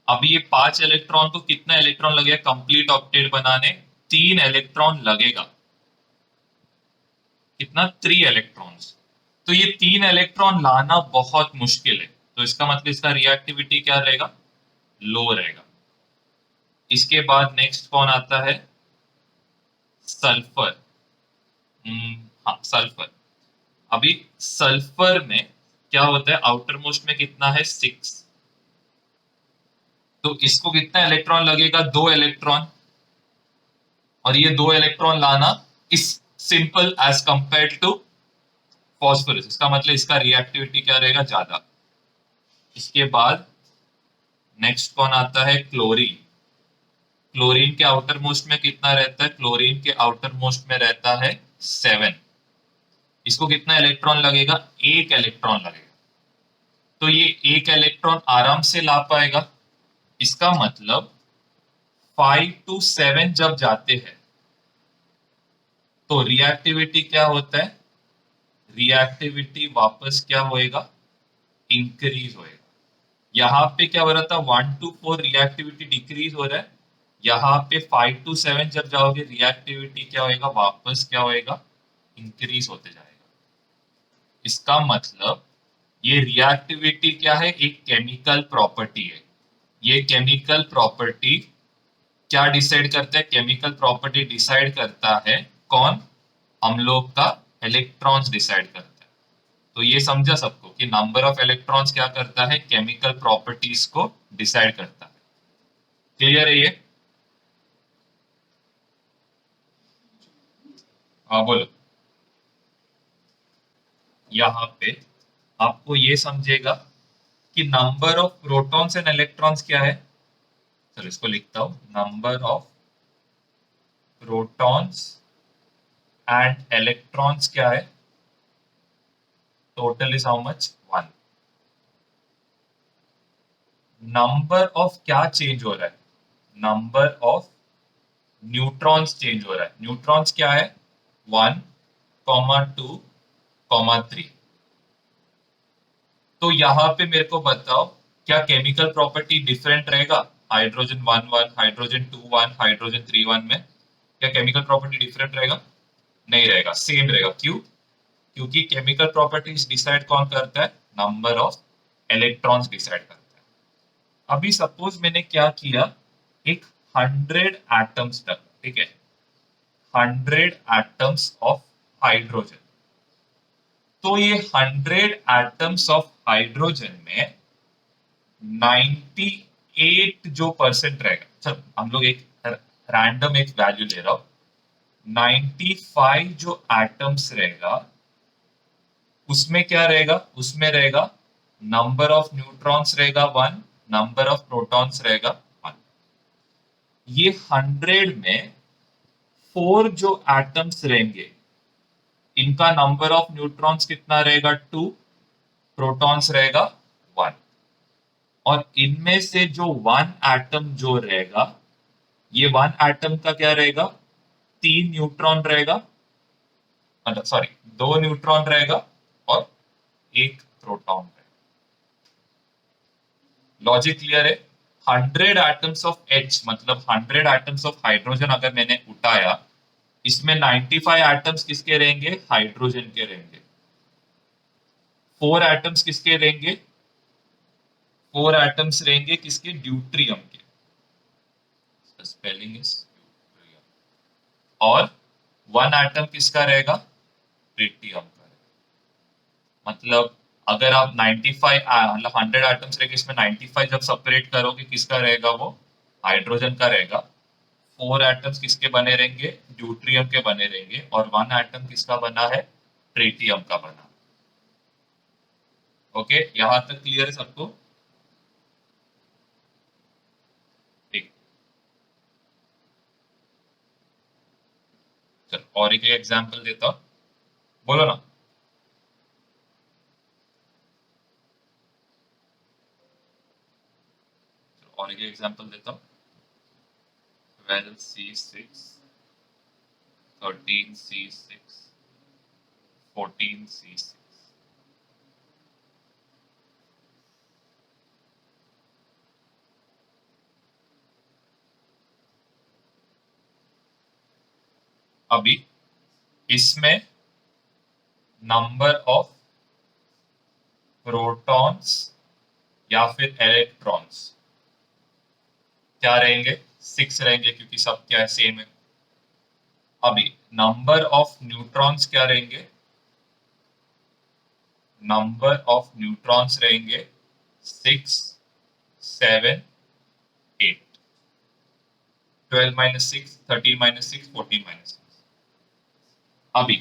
अभी ये पांच इलेक्ट्रॉन को कितना इलेक्ट्रॉन लगेगा कंप्लीट ऑक्टेट बनाने? तीन इलेक्ट्रॉन लगेगा। कितना? Three electrons. तो ये तीन इलेक्ट्रॉन लाना बहुत मुश्किल है, तो इसका मतलब इसका रिएक्टिविटी क्या रहेगा? लो रहेगा। इसके बाद नेक्स्ट कौन आता है? सल्फर। हाँ सल्फर। अभी सल्फर में क्या होता है? आउटर मोस्ट में कितना है? सिक्स। तो इसको कितना इलेक्ट्रॉन लगेगा? दो इलेक्ट्रॉन। और ये दो इलेक्ट्रॉन लाना इस simple as compare to phosphorus. इसका मतलब इसका रिएक्टिविटी क्या रहेगा? ज्यादा। इसके बाद नेक्स्ट कौन आता है, क्लोरीन। क्लोरीन के आउटर मोस्ट में कितना रहता है, क्लोरीन के आउटर मोस्ट में रहता है 7। इसको कितना इलेक्ट्रॉन लगेगा, एक इलेक्ट्रॉन लगेगा। तो ये एक इलेक्ट्रॉन आराम से ला पाएगा। इसका मतलब 5 to 7 जब जाते हैं तो रिएक्टिविटी क्या होता है, रिएक्टिविटी वापस क्या होएगा, इंक्रीज होएगा। यहाँ पे क्या हो रहा था, 1 to 4 रिएक्टिविटी डिक्रीज हो रहा है। यहाँ पे 5 to 7 जब जाओगे रिएक्टिविटी क्या होएगा, वापस क्या होएगा, इंक्रीज होते जाएगा। इसका मतलब ये रिएक्टिविटी क्या है, एक केमिकल प्रॉपर्टी है। ये केमिकल प्रॉपर्टी क्या डिसाइड करता है, केमिकल प्रॉपर्टी डिसाइड करता है कौन, हम लोग का इलेक्ट्रॉन्स डिसाइड करता है। तो ये समझा सबको कि नंबर ऑफ इलेक्ट्रॉन्स क्या करता है, केमिकल प्रॉपर्टीज को डिसाइड करता है। क्लियर है ये? हाँ बोलो। यहाँ पे आपको ये समझेगा कि number of protons and electrons क्या है। चलो इसको लिखता हूं, number of protons and electrons क्या है, total is how much, 1। Number of क्या चेंज हो रहा है, नंबर ऑफ न्यूट्रॉन्स चेंज हो रहा है। न्यूट्रॉन्स क्या है, 1, 2, 3। तो यहाँ पे मेरे को बताओ क्या केमिकल प्रॉपर्टी डिफरेंट रहेगा, हाइड्रोजन 1 1, हाइड्रोजन 2 1, हाइड्रोजन 3 1 में क्या केमिकल प्रॉपर्टी डिफरेंट रहेगा, नहीं रहेगा, सेम रहेगा। क्यों, क्योंकि केमिकल प्रॉपर्टीज डिसाइड कौन करता है, नंबर ऑफ इलेक्ट्रॉन्स डिसाइड करता है। अभी सपोज मैंने क्या किया, एक 100 एटम्स तक, ठीक है, 100 एटम्स ऑफ हाइड्रोजन। तो ये 100 एटम्स ऑफ हाइड्रोजन में 98 जो परसेंट रहेगा, चलो हम लोग एक रैंडम एक वैल्यू ले रहा हूं, 95 जो एटम्स रहेगा उसमें क्या रहेगा, उसमें रहेगा नंबर ऑफ न्यूट्रॉन्स रहेगा 1, नंबर ऑफ प्रोटॉन्स रहेगा 1। ये 100 में 4 जो एटम्स रहेंगे इनका नंबर ऑफ न्यूट्रॉन्स कितना रहेगा, 2, प्रोटॉन्स रहेगा 1। और इनमें से जो 1 एटम जो रहेगा, ये 1 एटम का क्या रहेगा, 3 न्यूट्रॉन रहेगा, मतलब सॉरी 2 न्यूट्रॉन रहेगा और 1 प्रोटॉन रहेगा। लॉजिक क्लियर है? 100 एटम्स ऑफ H मतलब 100 एटम्स ऑफ हाइड्रोजन अगर मैंने उठाया, इसमें 95 एटम्स किसके रहेंगे, हाइड्रोजन के रहेंगे। 4 एटम्स किसके रहेंगे, 4 एटम्स रहेंगे किसके, ड्यूट्रियम के। Spelling is deuterium. और 1 एटम किसका रहेगा, ट्रिटियम का। मतलब अगर आप 95 मतलब 100 एटम्स रहेंगे, इसमें 95 जब सेपरेट करोगे किसका रहेगा, वो हाइड्रोजन का रहेगा। 4 एटम्स किसके बने रहेंगे, ड्यूट्रियम के बने रहेंगे। और 1 एटम किसका बना है, ट्रिटियम का बना। ओके, यहां तक क्लियर है सबको? ठीक, चलो और एक एग्जांपल देता हूं, बोलो ना। और एक एग्जांपल देता हूं, 12C6, 13C6, 14C6। अभी इसमें नंबर ऑफ प्रोटॉन्स या फिर इलेक्ट्रॉन्स क्या रहेंगे, 6 रहेंगे क्योंकि सब क्या है, सेम है। अभी नंबर ऑफ न्यूट्रॉन्स क्या रहेंगे, नंबर ऑफ न्यूट्रॉन्स रहेंगे 6, 7, 8। 12 माइनस 6, 13 माइनस 6, 14 माइनस 6। अभी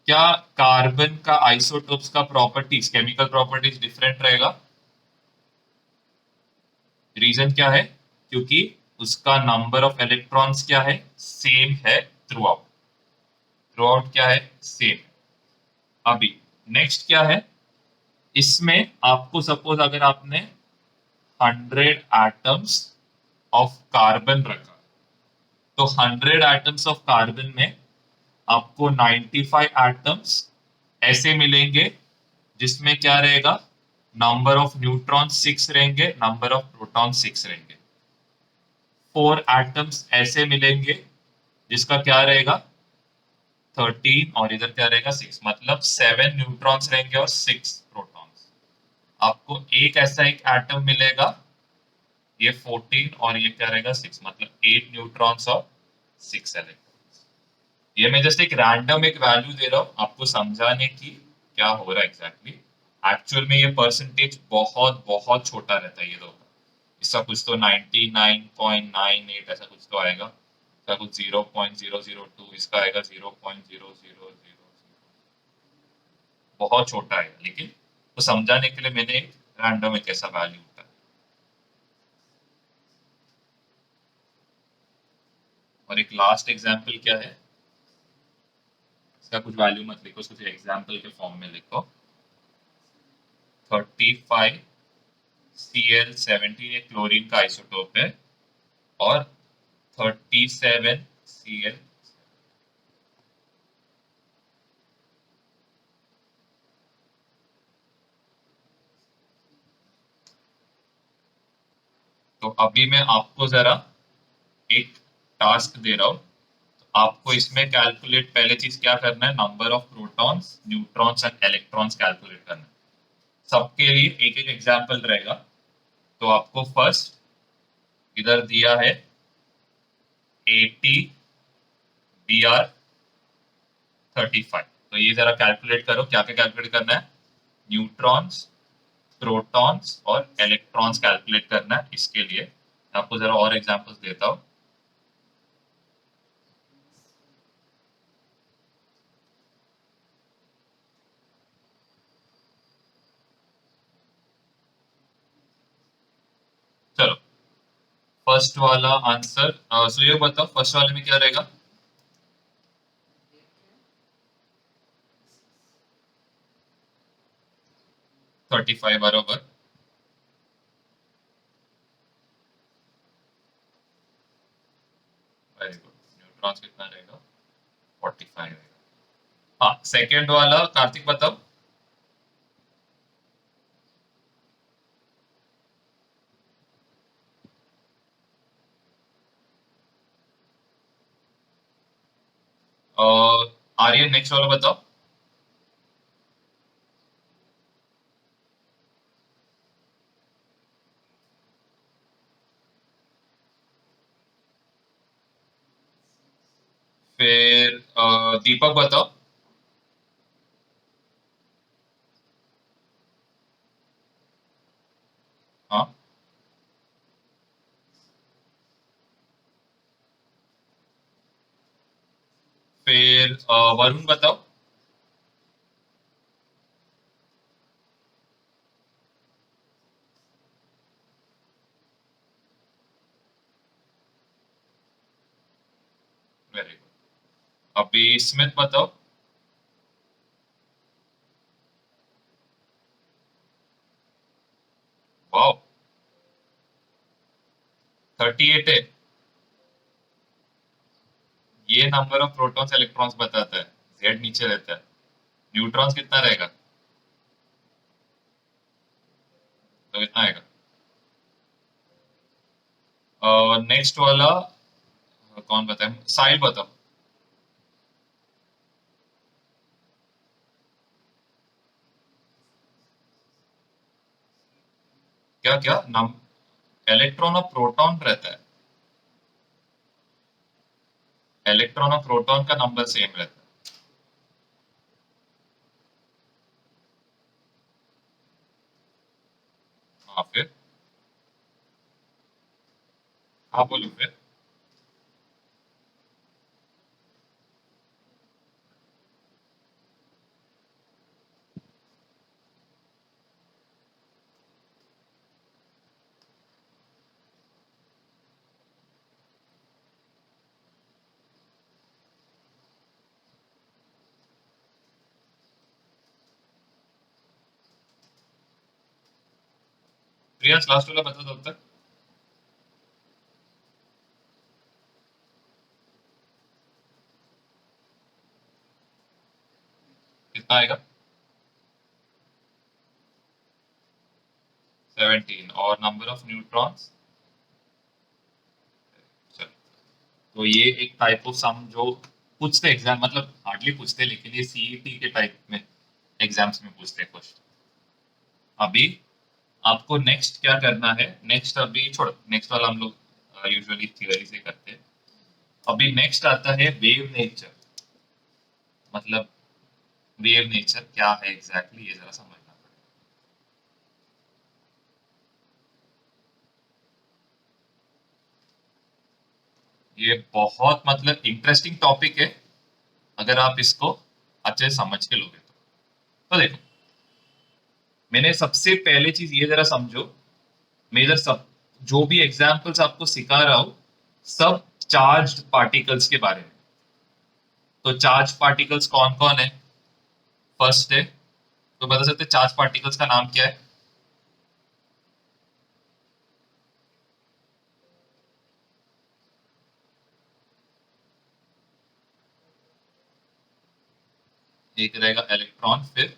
क्या कार्बन का आइसोटोप्स का प्रॉपर्टीज, केमिकल प्रॉपर्टीज डिफरेंट रहेगा, रीजन क्या है? क्योंकि उसका नंबर ऑफ इलेक्ट्रॉन्स क्या है? सेम है थ्रू आउट। थ्रू आउट क्या है? सेम। अभी नेक्स्ट क्या है, इसमें आपको सपोज अगर आपने 100 एटम्स ऑफ कार्बन रखा, तो 100 एटम्स ऑफ कार्बन में आपको 95 एटम्स ऐसे मिलेंगे जिसमें क्या रहेगा? नंबर ऑफ न्यूट्रॉन 6 रहेंगे, नंबर ऑफ प्रोटॉन 6 रहेंगे। 4 एटम्स ऐसे मिलेंगे जिसका क्या रहेगा? 13, और इधर क्या रहेगा? 6। मतलब 7 न्यूट्रॉन्स रहेंगे और 6 प्रोटॉन्स। आपको एक ऐसा एक एटम मिलेगा, ये 14 और ये क्या रहेगा? 6। मतलब 8 न्यूट्रॉन्स और 6 इलेक्ट्रॉन्स। ये मैं जस्ट एक रैंडम एक वैल्यू दे रहा हूँ आपको समझाने की क्या हो रहा है एग्जैक्टली। एक्चुअल में ये परसेंटेज बहुत बहुत छोटा रहता है ये दो का। इसका कुछ तो 99.98 ऐसा कुछ तो आएगा, इसका कुछ 0.002, इसका आएगा 0.0000। बहुत छोटा है, लेकिन तो समझाने के लिए मैंने एक रैंडम एक ऐसा वैल्यू उठाया। और एक लास्ट एग्जाम्पल क्या है, इसका कुछ वैल्यू मत लिखो, कुछ एग्जाम्पल के फॉर्म में लिखो। 35 Cl17 ये क्लोरीन का आइसोटोप है, और 37 Cl। तो अभी मैं आपको जरा एक टास्क दे रहा हूँ। तो आपको इसमें कैलकुलेट, पहले चीज क्या करना है, number of protons, neutrons and electrons calculate करना है। सबके लिए एक एक एग्जाम्पल रहेगा। तो आपको फर्स्ट इधर दिया है 80 Br35। तो ये जरा कैलकुलेट करो, क्या क्या कैलकुलेट करना है? न्यूट्रॉन्स, प्रोटॉन्स और इलेक्ट्रॉन्स कैलकुलेट करना है। इसके लिए मैं आपको जरा और एग्जांपल्स देता हूं। चलो, फर्स्ट वाला आंसर, सो ये बताओ फर्स्ट वाले में क्या रहेगा? थर्टी फाइव बराबर। Very good. न्यूट्रॉन्स कितना रहेगा? 45 रहेगा। हाँ, सेकेंड वाला कार्तिक बताओ। आर्यन नेक्स्ट वाला बताओ। फिर दीपक बताओ। हाँ, फिर वरुण बताओ। Very good. अभी स्मिथ बताओ। वाओ, 38 है। ये नंबर ऑफ प्रोटॉन्स इलेक्ट्रॉन्स बताता है, जेड नीचे रहता है। न्यूट्रॉन्स कितना रहेगा? तो कितना आएगा? नेक्स्ट वाला कौन बताए? साहिल बताओ। क्या क्या नम इलेक्ट्रॉन और प्रोटॉन रहता है। इलेक्ट्रॉन और प्रोटॉन का नंबर सेम रहता है। हाँ, फिर हाँ बोलो फिर। प्रियांश लास्ट वाला बता दो अब तक। कितना आएगा? 17 और नंबर ऑफ न्यूट्रॉन्स। चलो, तो ये एक टाइप ऑफ सम जो पूछते एग्जाम, मतलब हार्डली पूछते, लेकिन ये सीईटी के टाइप में एग्जाम्स में पूछते हैं क्वेश्चन। अभी आपको नेक्स्ट क्या करना है, नेक्स्ट अभी छोड़ो, नेक्स्ट वाला हम लोग यूजुअली थियरी से करते हैं। अभी नेक्स्ट आता है वेव नेचर। मतलब वेव नेचर क्या है एग्जैक्टली, ये जरा समझना पड़ेगा। ये बहुत मतलब इंटरेस्टिंग टॉपिक है अगर आप इसको अच्छे से समझ के लोगे तो देखो, मैंने सबसे पहले चीज ये जरा समझो, मैं इधर सब जो भी एग्जाम्पल्स आपको सिखा रहा हूं सब चार्ज्ड पार्टिकल्स के बारे में। तो चार्ज पार्टिकल्स कौन कौन है? फर्स्ट है, तो बता सकते चार्ज पार्टिकल्स का नाम क्या है? एक रहेगा इलेक्ट्रॉन, फिर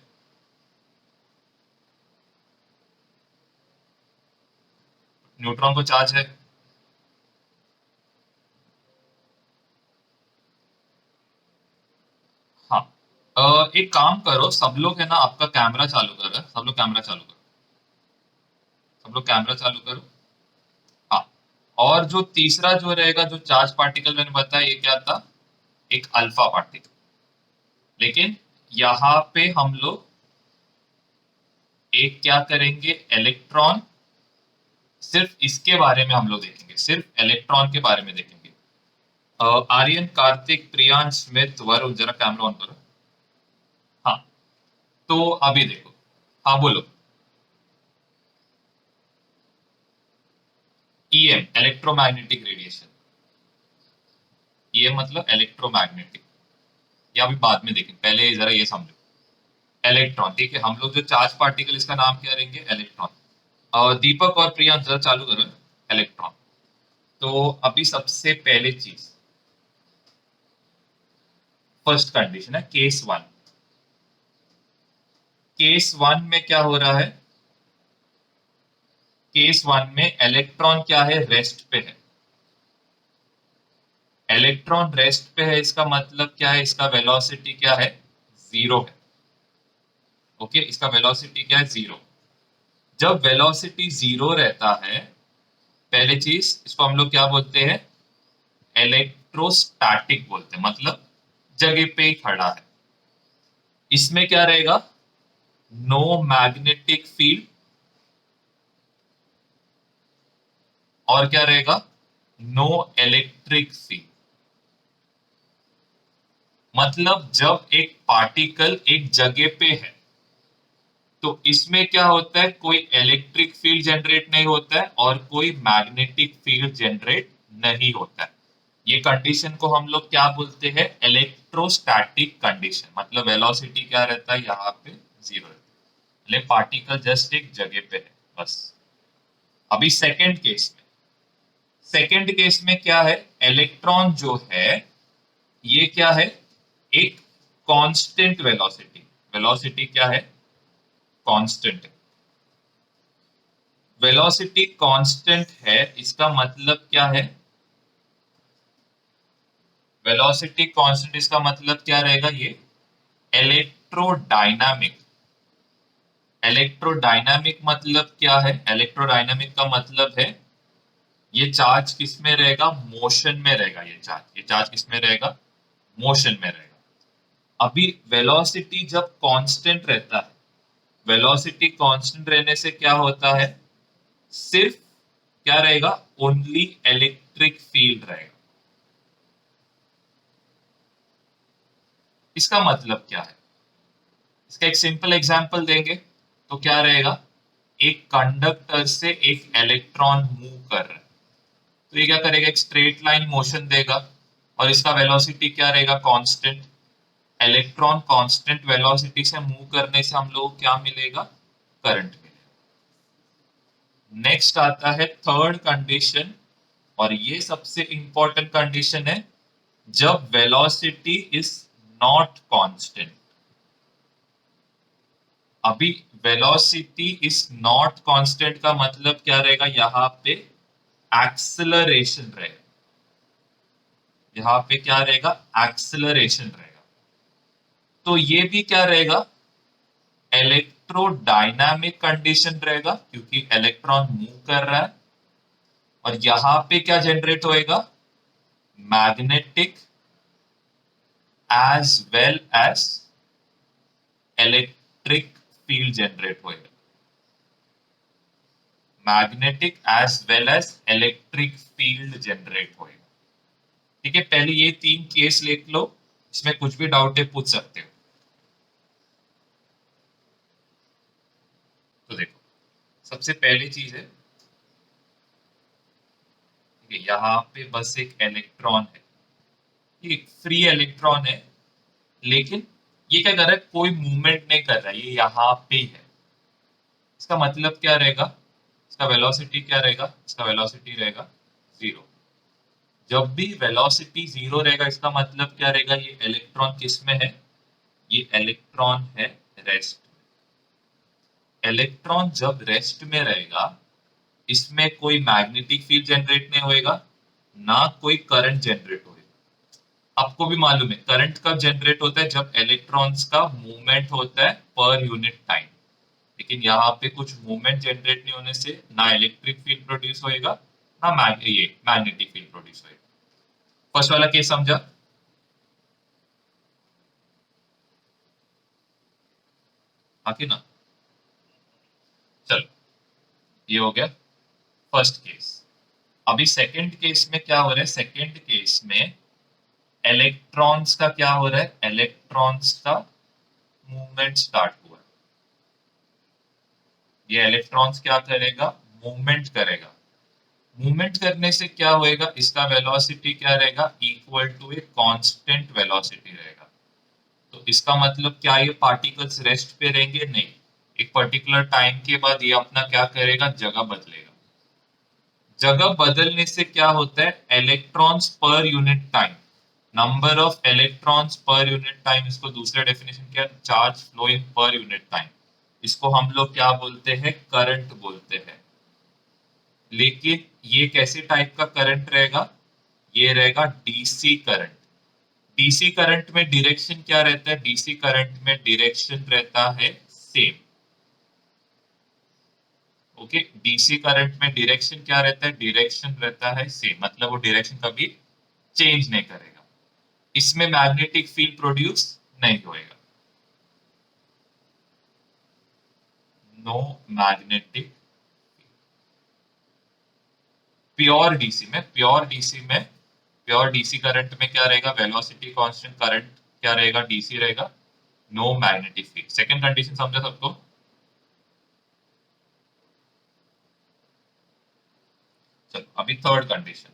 न्यूट्रॉन को चार्ज है। हाँ, एक काम करो सब लोग है ना, आपका कैमरा चालू करो, सब लोग कैमरा चालू करो, सब लोग कैमरा चालू करो। हाँ, और जो तीसरा जो रहेगा जो चार्ज पार्टिकल मैंने बताया, ये क्या था? एक अल्फा पार्टिकल। लेकिन यहाँ पे हम लोग एक क्या करेंगे, इलेक्ट्रॉन, सिर्फ इसके बारे में हम लोग देखेंगे, सिर्फ इलेक्ट्रॉन के बारे में देखेंगे। आर्यन, कार्तिक, प्रियांश, स्मिथ, वरुण, जरा कैमरा ऑन करो। हाँ, तो अभी देखो, हाँ बोलो। EM, electromagnetic radiation. ये मतलब इलेक्ट्रोमैग्नेटिक, ये अभी बाद में देखेंगे, पहले जरा ये समझो। इलेक्ट्रॉन, ठीक है, हम लोग जो चार्ज पार्टिकल इसका नाम क्या रहेंगे, इलेक्ट्रॉन। और दीपक और प्रियांश जरा चालू करो, इलेक्ट्रॉन। तो अभी सबसे पहले चीज, फर्स्ट कंडीशन है केस वन। केस वन में क्या हो रहा है? केस वन में इलेक्ट्रॉन क्या है, रेस्ट पे है। इलेक्ट्रॉन रेस्ट पे है, इसका मतलब क्या है, इसका वेलोसिटी क्या है, जीरो है। ओके, इसका वेलोसिटी क्या है, जीरो। जब वेलोसिटी जीरो रहता है, पहले चीज इसको हम लोग क्या बोलते हैं, इलेक्ट्रोस्टैटिक बोलते हैं, मतलब जगह पे ही खड़ा है। इसमें क्या रहेगा, नो मैग्नेटिक फील्ड, और क्या रहेगा, नो इलेक्ट्रिक फील्ड। मतलब जब एक पार्टिकल एक जगह पे है तो इसमें क्या होता है, कोई इलेक्ट्रिक फील्ड जनरेट नहीं होता है और कोई मैग्नेटिक फील्ड जनरेट नहीं होता है। ये कंडीशन को हम लोग क्या बोलते हैं, इलेक्ट्रोस्टैटिक कंडीशन। मतलब वेलोसिटी क्या रहता है यहाँ पे, जीरो रहता है, पार्टिकल जस्ट एक जगह पे है बस। अभी सेकंड केस में क्या है, इलेक्ट्रॉन जो है ये क्या है, एक कांस्टेंट वेलोसिटी। वेलोसिटी क्या है, कांस्टेंट। वेलोसिटी कांस्टेंट है, इसका मतलब क्या है, वेलोसिटी कांस्टेंट इसका मतलब क्या रहेगा, ये इलेक्ट्रोडायनामिक। इलेक्ट्रोडायनामिक मतलब क्या है, इलेक्ट्रोडायनामिक का मतलब है ये चार्ज किस में रहेगा, मोशन में रहेगा। ये चार्ज किस में रहेगा, मोशन में रहेगा। अभी वेलोसिटी जब कांस्टेंट रहता है, वेलोसिटी कांस्टेंट रहने से क्या होता है, सिर्फ क्या रहेगा, ओनली इलेक्ट्रिक फील्ड रहेगा। इसका मतलब क्या है, इसका एक सिंपल एग्जांपल देंगे तो क्या रहेगा, एक कंडक्टर से एक इलेक्ट्रॉन मूव कर रहा है, तो ये क्या करेगा, एक स्ट्रेट लाइन मोशन देगा और इसका वेलोसिटी क्या रहेगा, कांस्टेंट। इलेक्ट्रॉन कांस्टेंट वेलोसिटी से मूव करने से हम लोग को क्या मिलेगा, करंट मिलेगा। नेक्स्ट आता है थर्ड कंडीशन, और ये सबसे इंपॉर्टेंट कंडीशन है, जब वेलोसिटी इज नॉट कांस्टेंट। अभी वेलोसिटी इज नॉट कांस्टेंट का मतलब क्या रहेगा, यहाँ पे एक्सेलरेशन रहेगा। यहाँ पे क्या रहेगा, एक्सेलरेशन रहेगा। तो ये भी क्या रहेगा, इलेक्ट्रोडायनामिक कंडीशन रहेगा, क्योंकि इलेक्ट्रॉन मूव कर रहा है। और यहां पे क्या जनरेट होएगा, magnetic as well as electric field generate होएगा। Magnetic as well as electric field generate होएगा। ठीक है, पहले ये तीन केस लिख लो, इसमें कुछ भी डाउट है पूछ सकते हो। तो देखो, सबसे पहली चीज है, ठीक है, यहाँ पे बस एक इलेक्ट्रॉन है, ठीक, फ्री इलेक्ट्रॉन है, लेकिन ये क्या कर रहा है, कोई मूवमेंट नहीं कर रहा है, ये यहाँ पे ही है। इसका मतलब क्या रहेगा, इसका वेलोसिटी क्या रहेगा, इसका वेलोसिटी रहेगा जीरो। जब भी वेलोसिटी जीरो रहेगा, इसका मतलब क्या रहेगा, ये इलेक्ट्रॉन किस में है, ये इलेक्ट्रॉन है रेस्ट। इलेक्ट्रॉन जब रेस्ट में रहेगा, इसमें कोई मैग्नेटिक फील्ड जनरेट नहीं होएगा, ना कोई करंट जनरेट होएगा। आपको भी मालूम है करंट कब जनरेट होता है, जब इलेक्ट्रॉन्स का मूवमेंट होता है पर यूनिट टाइम। लेकिन यहाँ पे कुछ मूवमेंट जनरेट नहीं होने से ना इलेक्ट्रिक फील्ड प्रोड्यूस होएगा, ना ये मैग्नेटिक फील्ड प्रोड्यूस होएगा। फर्स्ट वाला केस समझा। आके ना, चलो, ये हो गया फर्स्ट केस। अभी सेकंड केस में क्या हो रहा है, सेकंड केस में इलेक्ट्रॉन्स का क्या हो रहा है, इलेक्ट्रॉन्स का मूवमेंट स्टार्ट हुआ है। ये इलेक्ट्रॉन्स क्या करेगा, मूवमेंट करेगा। मूवमेंट करने से क्या होएगा, इसका वेलोसिटी क्या रहेगा, equal to a constant velocity रहेगा। तो इसका मतलब क्या, ये पार्टिकल्स रेस्ट पे रहेंगे, नहीं, एक पर्टिकुलर टाइम के बाद ये अपना क्या करेगा, जगह बदलेगा। जगह बदलने से क्या होता है, electrons per unit time, number of electrons per unit time, इसको दूसरा डेफिनेशन क्या, charge flowing per unit time, इसको हम लोग क्या बोलते हैं, करंट बोलते हैं। लेकिन ये कैसे टाइप का करंट रहेगा, ये रहेगा डीसी करंट। डीसी करंट में डायरेक्शन क्या रहता है, डीसी करंट में डायरेक्शन रहता है सेम। ओके, डीसी करंट में डायरेक्शन क्या रहता है, डायरेक्शन रहता है सेम, मतलब वो डायरेक्शन कभी चेंज नहीं करेगा। इसमें मैग्नेटिक फील्ड प्रोड्यूस नहीं होएगा, no magnetic. Pure DC current में क्या रहेगा, वेलोसिटी कांस्टेंट, करंट क्या रहेगा, डीसी रहेगा, no magnetic field. Second condition समझा सबको। चलो, अभी थर्ड कंडीशन।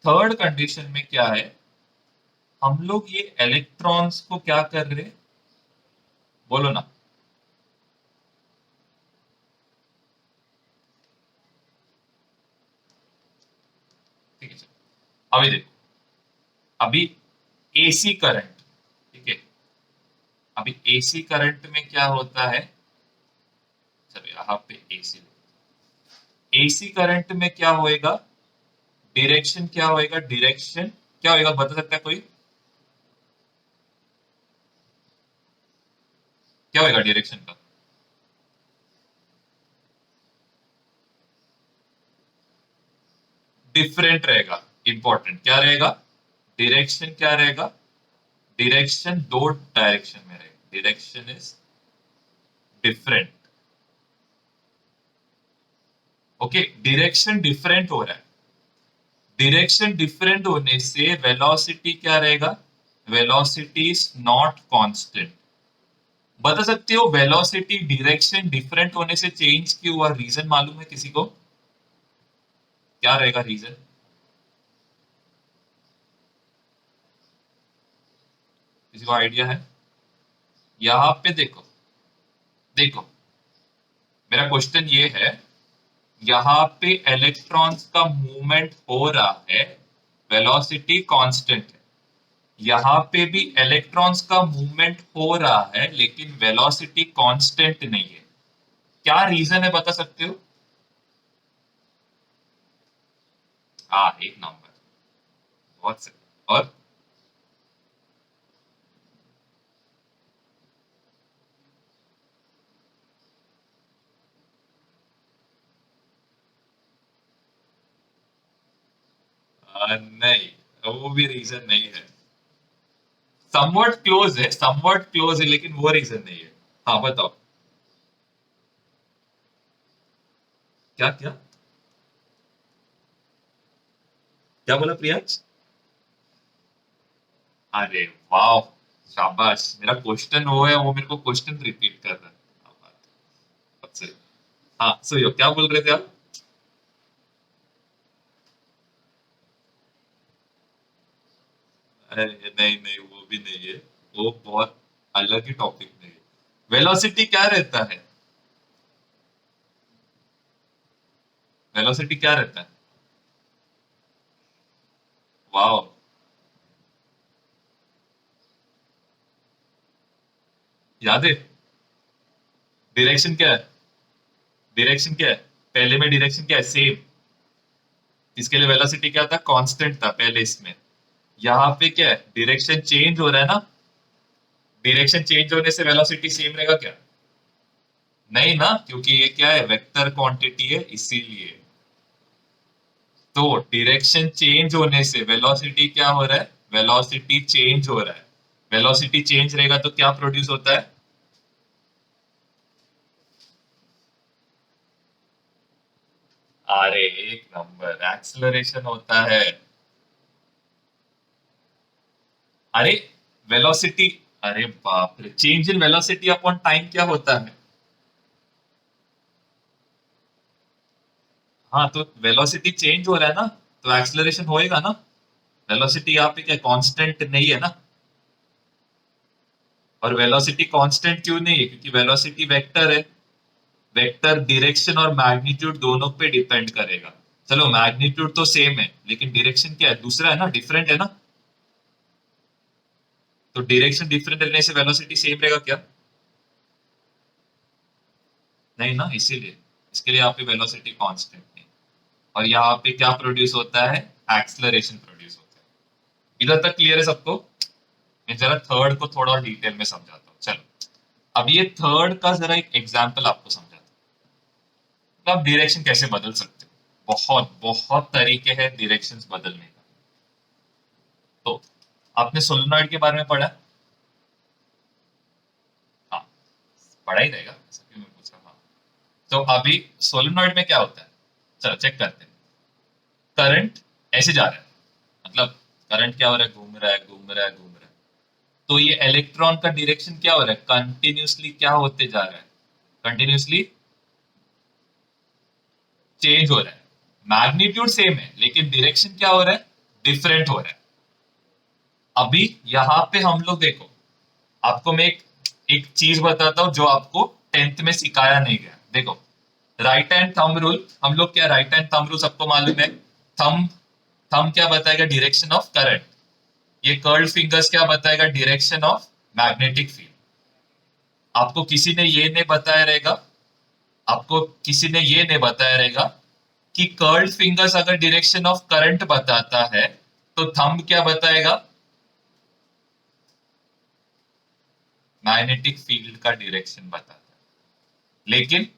थर्ड कंडीशन में क्या है, हम लोग ये इलेक्ट्रॉन्स को क्या कर रहे हैं, बोलो ना। ठीक है, चलो अभी देखो, अभी एसी करंट, ठीक है, अभी एसी करंट में क्या होता है, चलो यहाँ पे एसी, एसी करंट में क्या होएगा, डायरेक्शन क्या होएगा, डायरेक्शन क्या होएगा, बता सकता है कोई, क्या होएगा डायरेक्शन का, डिफरेंट रहेगा। इंपॉर्टेंट क्या रहेगा, डायरेक्शन क्या रहेगा, डायरेक्शन दो डायरेक्शन में रहेगा, direction is different. Okay, direction different हो रहा है, डायरेक्शन डिफरेंट होने से वेलोसिटी क्या रहेगा, वेलोसिटी इज नॉट कांस्टेंट। बता सकते हो वेलोसिटी डायरेक्शन डिफरेंट होने से चेंज क्यों हुआ, रीजन मालूम है किसी को, क्या रहेगा रीजन, किसी को आइडिया है। यहाँ पे देखो, देखो, मेरा क्वेश्चन ये है, यहाँ पे इलेक्ट्रॉन्स का मूवमेंट हो रहा है, वेलोसिटी कांस्टेंट है। यहाँ पे भी इलेक्ट्रॉन्स का मूवमेंट हो रहा है लेकिन वेलोसिटी कांस्टेंट नहीं है। क्या रीजन है बता सकते हो? हाँ, एक नंबर, बहुत सही। और नहीं, वो भी रीजन नहीं है। समवॉट क्लोज है, समवॉट क्लोज है, लेकिन वो रीजन नहीं है। हाँ बताओ। क्या क्या क्या बोला प्रियांश? अरे वाह, शाबाश, मेरा क्वेश्चन वो है, वो मेरे को क्वेश्चन रिपीट कर रहा है। क्या बात है, बहुत सही। हाँ सो क्या बोल रहे थे आप? अरे नहीं नहीं, वो भी नहीं है, वो बहुत अलग ही टॉपिक में है। वेलोसिटी क्या रहता है? वेलोसिटी क्या रहता है? वाह, याद है? डायरेक्शन क्या है? डायरेक्शन क्या है? पहले में डायरेक्शन क्या है? सेम। इसके लिए वेलोसिटी क्या था? कांस्टेंट था पहले इसमें। यहाँ पे क्या है? डायरेक्शन चेंज हो रहा है ना। डायरेक्शन चेंज होने से वेलोसिटी सेम रहेगा क्या? नहीं ना, क्योंकि ये क्या है? वेक्टर क्वांटिटी है, इसीलिए। तो डायरेक्शन चेंज होने से वेलोसिटी क्या हो रहा है? वेलोसिटी चेंज हो रहा है। वेलोसिटी चेंज रहेगा तो क्या प्रोड्यूस होता है? अरे एक नंबर, एक्सेलरेशन होता है। अरे वेलोसिटी, अरे बाप रे, change in velocity upon time क्या होता है? हाँ, तो वेलोसिटी चेंज हो रहा है ना, तो एक्सेलरेशन होएगा ना। वेलोसिटी यहाँ पे क्या कांस्टेंट नहीं है ना। और वेलोसिटी कांस्टेंट क्यों नहीं है? क्योंकि वेलोसिटी वेक्टर है। वेक्टर डायरेक्शन और मैग्नीट्यूड दोनों पे डिपेंड करेगा। चलो मैग्नीट्यूड तो सेम है, लेकिन डायरेक्शन क्या है? दूसरा है ना, डिफरेंट है ना। तो डायरेक्शन डिफरेंट रहने से वेलोसिटी सेम रहेगा क्या? नहीं ना, इसीलिए। इसके लिए यहाँ पे वेलोसिटी कांस्टेंट नहीं। और यहाँ पे क्या प्रोड्यूस होता है? एक्सलरेशन प्रोड्यूस होता है। इधर तक क्लियर है सबको? मैं जरा थर्ड को थोड़ा और डिटेल में समझाता हूँ, चलो। अब ये थर्ड का जरा एक एग्जांपल आपको समझाता हूँ। तो आप डायरेक्शन कैसे बदल सकते हो? बहुत बहुत तरीके हैं डायरेक्शंस बदलने का। तो आपने सोलेनॉइड के बारे में पढ़ा है? हाँ, पढ़ा ही रहेगा, ऐसा क्यों मैं पूछ रहा हूँ। हाँ। तो अभी सोलेनॉइड में क्या होता है? चलो चेक करते हैं। करंट ऐसे जा रहा है, मतलब करंट क्या हो रहा है? घूम रहा है, घूम रहा है, घूम रहा है। तो ये इलेक्ट्रॉन का डायरेक्शन क्या हो रहा है? कंटिन्यूसली क्या होते जा रहा है? कंटिन्यूसली चेंज हो रहा है। मैग्नीट्यूड सेम है, लेकिन डायरेक्शन क्या हो रहा है? डिफरेंट हो रहा है। अभी यहाँ पे हम लोग देखो, आपको मैं एक चीज बताता हूँ जो आपको टेंथ में सिखाया नहीं गया। देखो, राइट हैंड थंब रूल, हम लोग क्या, राइट हैंड थंब रूल सबको मालूम है। थंब, थंब क्या बताएगा? Direction of current. ये कर्ल्ड फिंगर्स क्या बताएगा? Direction of magnetic field. आपको किसी ने ये नहीं बताया रहेगा, आपको किसी ने ये नहीं बताया रहेगा कि कर्ल्ड फिंगर्स अगर डायरेक्शन ऑफ करंट बताता है तो थंब क्या बताएगा? मैग्नेटिक फील्ड का डायरेक्शन बताता है। लेकिन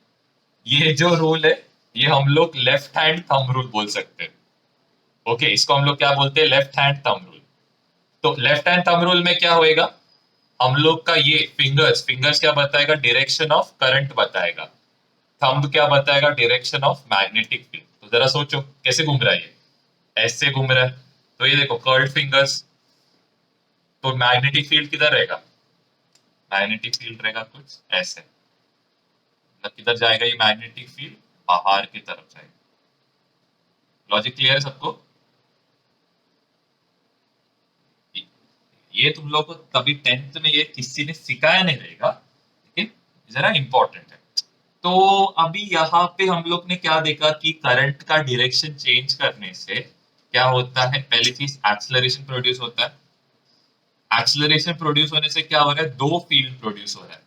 ये जो रूल है, ये हम लोग लेफ्ट हैंड थंब रूल बोल सकते हैं। ओके, इसको हम लोग क्या बोलते हैं? Left hand thumb rule. तो लेफ्ट हैंड थंब रूल में क्या होएगा? हम लोग का ये फिंगर्स, फिंगर्स क्या बताएगा? डायरेक्शन ऑफ करंट बताएगा। थंब क्या बताएगा? Direction of magnetic field. तो जरा सोचो कैसे घूम रहा है ये? ऐसे घूम रहा है। तो ये देखो कर्ल्ड फिंगर्स। तो मैग्नेटिक फील्ड किधर रहेगा? मैग्नेटिक फील्ड रहेगा कुछ ऐसे। मतलब किधर जाएगा ये मैग्नेटिक फील्ड? बाहर की तरफ जाएगा। लॉजिक क्लियर है सबको? ये तुम लोग को तभी टेंथ में ये किसी ने सिखाया नहीं रहेगा, लेकिन जरा इंपॉर्टेंट है। तो अभी यहाँ पे हम लोग ने क्या देखा कि करंट का डायरेक्शन चेंज करने से क्या होता है, पहली चीज एक्सेलरेशन प्रोड्यूस होता है। एक्सेलरेशन प्रोड्यूस होने से क्या हो रहा है, दो फील्ड प्रोड्यूस हो रहा है।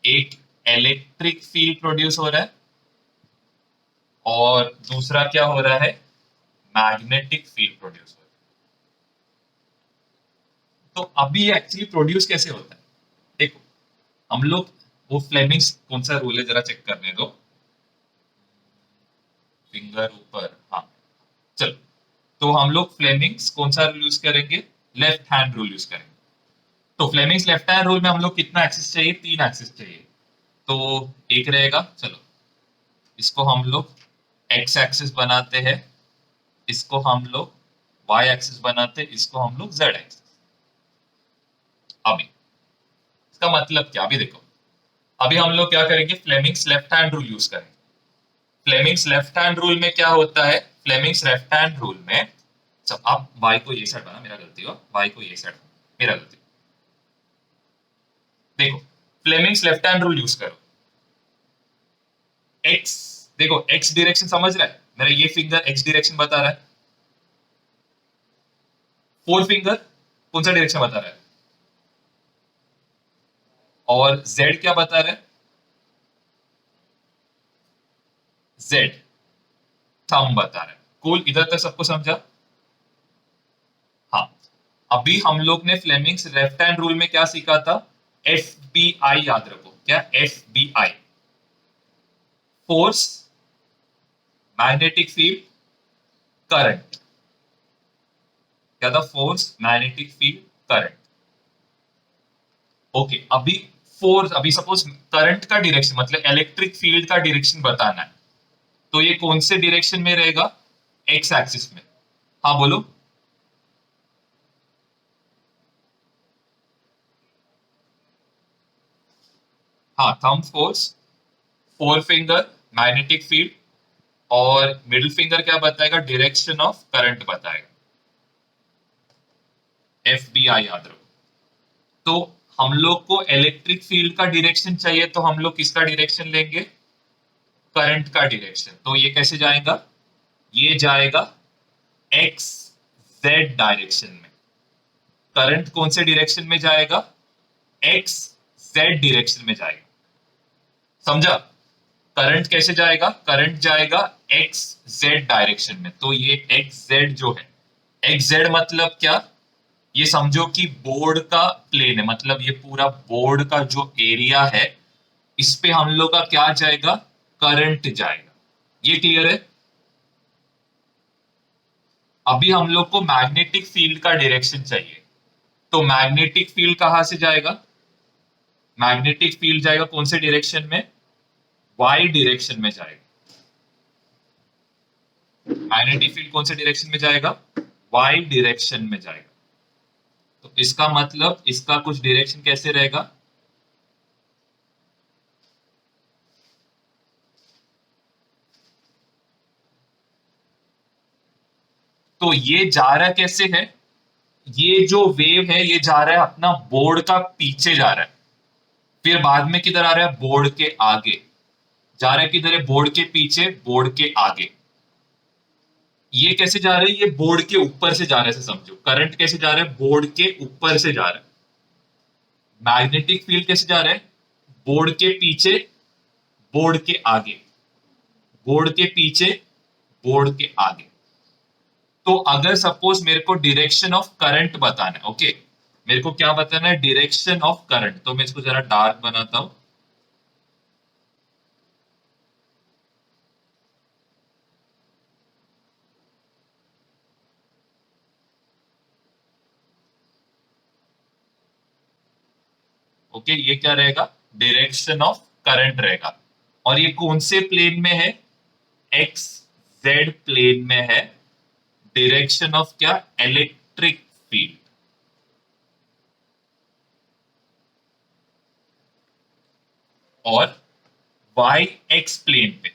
एक इलेक्ट्रिक फील्ड प्रोड्यूस हो रहा है और दूसरा क्या हो रहा है, मैग्नेटिक फील्ड प्रोड्यूस हो रहा है। तो अभी एक्चुअली प्रोड्यूस कैसे होता है, देखो हम लोग, वो फ्लेमिंग्स कौन सा रूल है जरा चेक करने दो, फिंगर ऊपर, हाँ चलो। तो हम लोग फ्लेमिंग्स कौन सा रूल यूज करेंगे, लेफ्ट हैंड रूल यूज करेंगे। तो फ्लेमिंग्स लेफ्ट हैंड रूल में हम लोग कितना एक्सिस चाहिए, तीन एक्सिस चाहिए। तो एक रहेगा, चलो इसको हम लोग एक्स एक्सिस बनाते हैं, इसको हम लोग वाई एक्सिस बनाते हैं, इसको हम लोग जेड एक्सिस। अभी इसका मतलब क्या, अभी देखो, अभी हम लोग क्या करेंगे, Fleming's left hand rule use करेंगे। फ्लेमिंग्स लेफ्ट हैंड रूल में क्या होता है, फ्लेमिंग्स लेफ्ट हैंड रूल में, सब आप वाई को ये साइड बना, मेरा गलती हो, वाई को ये साइड, मेरा गलती। देखो Fleming's left hand rule use करो, एक्स, देखो एक्स डायरेक्शन समझ रहा है, मेरा ये फिंगर एक्स डायरेक्शन बता रहा है, फोर फिंगर कौन सा डायरेक्शन बता रहा है, और जेड क्या बता रहा है, जेड थंब बता रहा है। कूल, इधर तक सबको समझा। हाँ, अभी हम लोग ने फ्लेमिंग्स लेफ्ट हैंड रूल में क्या सीखा था, एफ बी आई, याद रखो क्या, F B I, force, magnetic field, current. क्या था, force magnetic field current. Okay, अभी फोर्स, अभी सपोज करंट का डायरेक्शन मतलब इलेक्ट्रिक फील्ड का डायरेक्शन बताना है, तो ये कौन से डायरेक्शन में रहेगा, एक्स एक्सिस में। हाँ बोलो। हाँ, thumb force, four finger magnetic field, और मिडिल फिंगर क्या बताएगा, डायरेक्शन ऑफ करंट बताएगा, एफ बी आई याद रखो। तो हम लोग को इलेक्ट्रिक फील्ड का डायरेक्शन चाहिए, तो हम लोग किसका डायरेक्शन लेंगे, करंट का डायरेक्शन। तो ये कैसे जाएगा, ये जाएगा एक्स जेड डायरेक्शन में। करंट कौन से डायरेक्शन में जाएगा, एक्स जेड डायरेक्शन में जाएगा, समझा। करंट कैसे जाएगा, करंट जाएगा एक्स जेड डायरेक्शन में। तो ये एक्स जेड जो है, एक्स जेड मतलब क्या, ये समझो कि बोर्ड का प्लेन है, मतलब ये पूरा बोर्ड का जो एरिया है, इस पे हम लोग का क्या जाएगा, करंट जाएगा। ये क्लियर है। अभी हम लोग को मैग्नेटिक फील्ड का डायरेक्शन चाहिए, तो मैग्नेटिक फील्ड कहां से जाएगा, मैग्नेटिक फील्ड जाएगा कौन से डायरेक्शन में, वाई डायरेक्शन में जाएगा। मैग्नेटिक फील्ड कौन से डायरेक्शन में जाएगा, वाई डायरेक्शन में जाएगा। तो इसका मतलब इसका कुछ डायरेक्शन कैसे रहेगा, तो ये जा रहा कैसे है, ये जो वेव है ये जा रहा है अपना बोर्ड का पीछे जा रहा है, फिर बाद में किधर आ रहा है, बोर्ड के आगे जा रहा है, किधर है, बोर्ड के पीछे, बोर्ड के आगे। ये कैसे जा रहा है, ये बोर्ड के ऊपर से जा रहा है, ऐसे समझो, करंट कैसे जा रहा है, बोर्ड के ऊपर से जा रहा है। मैग्नेटिक फील्ड कैसे जा रहा है, बोर्ड के पीछे, बोर्ड के आगे, बोर्ड के पीछे, बोर्ड के आगे। तो अगर सपोज मेरे को डायरेक्शन ऑफ करंट बताना है, ओके, मेरे को क्या बताना है, डायरेक्शन ऑफ करंट, तो मैं इसको जरा डार्क बनाता हूं। ओके, ये क्या रहेगा, डायरेक्शन ऑफ करंट रहेगा। और ये कौन से प्लेन में है, एक्स जेड प्लेन में है। डायरेक्शन ऑफ क्या, इलेक्ट्रिक फील्ड। और वाई एक्स प्लेन पे,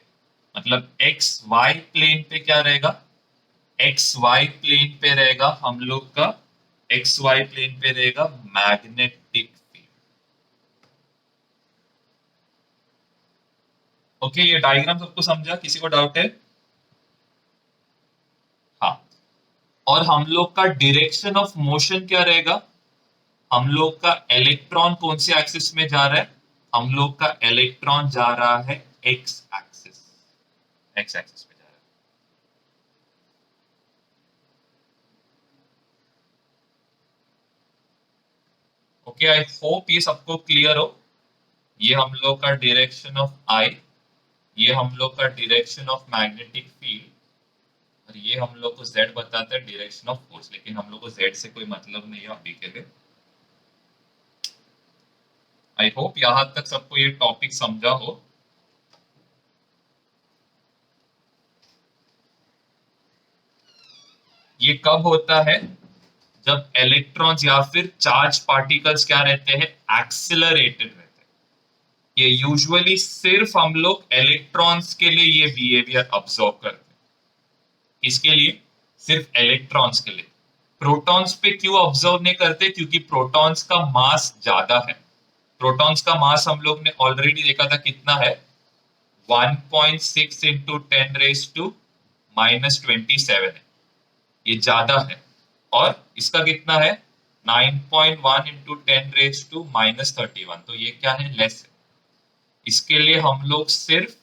मतलब एक्स वाई प्लेन पे क्या रहेगा, एक्स वाई प्लेन पे रहेगा हम लोग का, एक्स वाई प्लेन पे रहेगा मैग्नेटिक फील्ड। ओके, ये डायग्राम सबको समझा? किसी को डाउट है? हाँ। और हम लोग का डायरेक्शन ऑफ मोशन क्या रहेगा? हम लोग का इलेक्ट्रॉन कौन से एक्सिस में जा रहा है? हम लोग का इलेक्ट्रॉन जा रहा है एक्स एक्सिस, एक्स एक्सिस में जा रहा है। ओके, आई होप ये सबको क्लियर हो। ये हम लोग का डायरेक्शन ऑफ आई, ये हम लोग का डायरेक्शन ऑफ मैग्नेटिक फील्ड, और ये हम लोग को z बताता है डायरेक्शन ऑफ फोर्स, लेकिन हम लोग को z से कोई मतलब नहीं है अभी के लिए। आई होप यहां तक सबको ये टॉपिक समझा हो। ये कब होता है? जब इलेक्ट्रॉन्स या फिर चार्ज पार्टिकल्स क्या रहते हैं? एक्सिलरेटेड रहते हैं। ये यूजुअली सिर्फ हम लोग इलेक्ट्रॉन्स के लिए ये बिहेवियर ऑब्जर्व करते हैं। इसके लिए सिर्फ इलेक्ट्रॉन्स के लिए। प्रोटॉन्स पे क्यों ऑब्जर्व नहीं करते? क्योंकि प्रोटॉन्स का मास ज्यादा है। प्रोटॉन्स का मास हम लोग ने ऑलरेडी देखा था कितना है, 1.6 इंटू 10⁻⁻27 है, ये ज्यादा है। और इसका कितना है? 9.1 इंटू 10⁻⁻31, तो ये क्या है? लेस है। इसके लिए हम लोग सिर्फ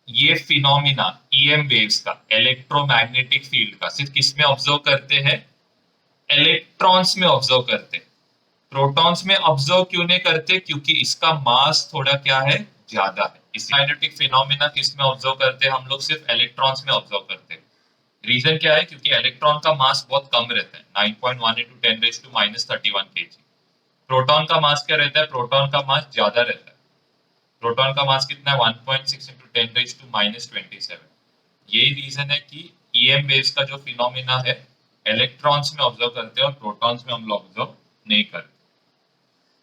ये फिनोमिना ईएम वेव्स का, इलेक्ट्रोमैग्नेटिक फील्ड का, सिर्फ किसमें ऑब्जर्व करते हैं? इलेक्ट्रॉन्स में ऑब्जर्व करते हैं। प्रोटॉन्स में ऑब्जर्व क्यों नहीं करते? क्योंकि इसका मास थोड़ा क्या है? ज्यादा है। इस मैग्नेटिक फिनोमिना किस में ऑब्जर्व करते हैं? हम लोग सिर्फ इलेक्ट्रॉन्स में ऑब्जर्व करते हैं। रीजन क्या है? क्योंकि इलेक्ट्रॉन का मास बहुत कम रहता है, 9.1 इंटू 10⁻31 kg। प्रोटॉन का मास क्या रहता है? प्रोटॉन का मास ज्यादा रहता है। प्रोटॉन का मास कितना है? 1.6 इंटू 10⁻⁻27। यही रीजन है कि ईएम वेव्स का जो फिनोमिना है, इलेक्ट्रॉन्स में ऑब्जर्व करते हैं और प्रोटॉन्स में हम लोग ऑब्जर्व नहीं करते।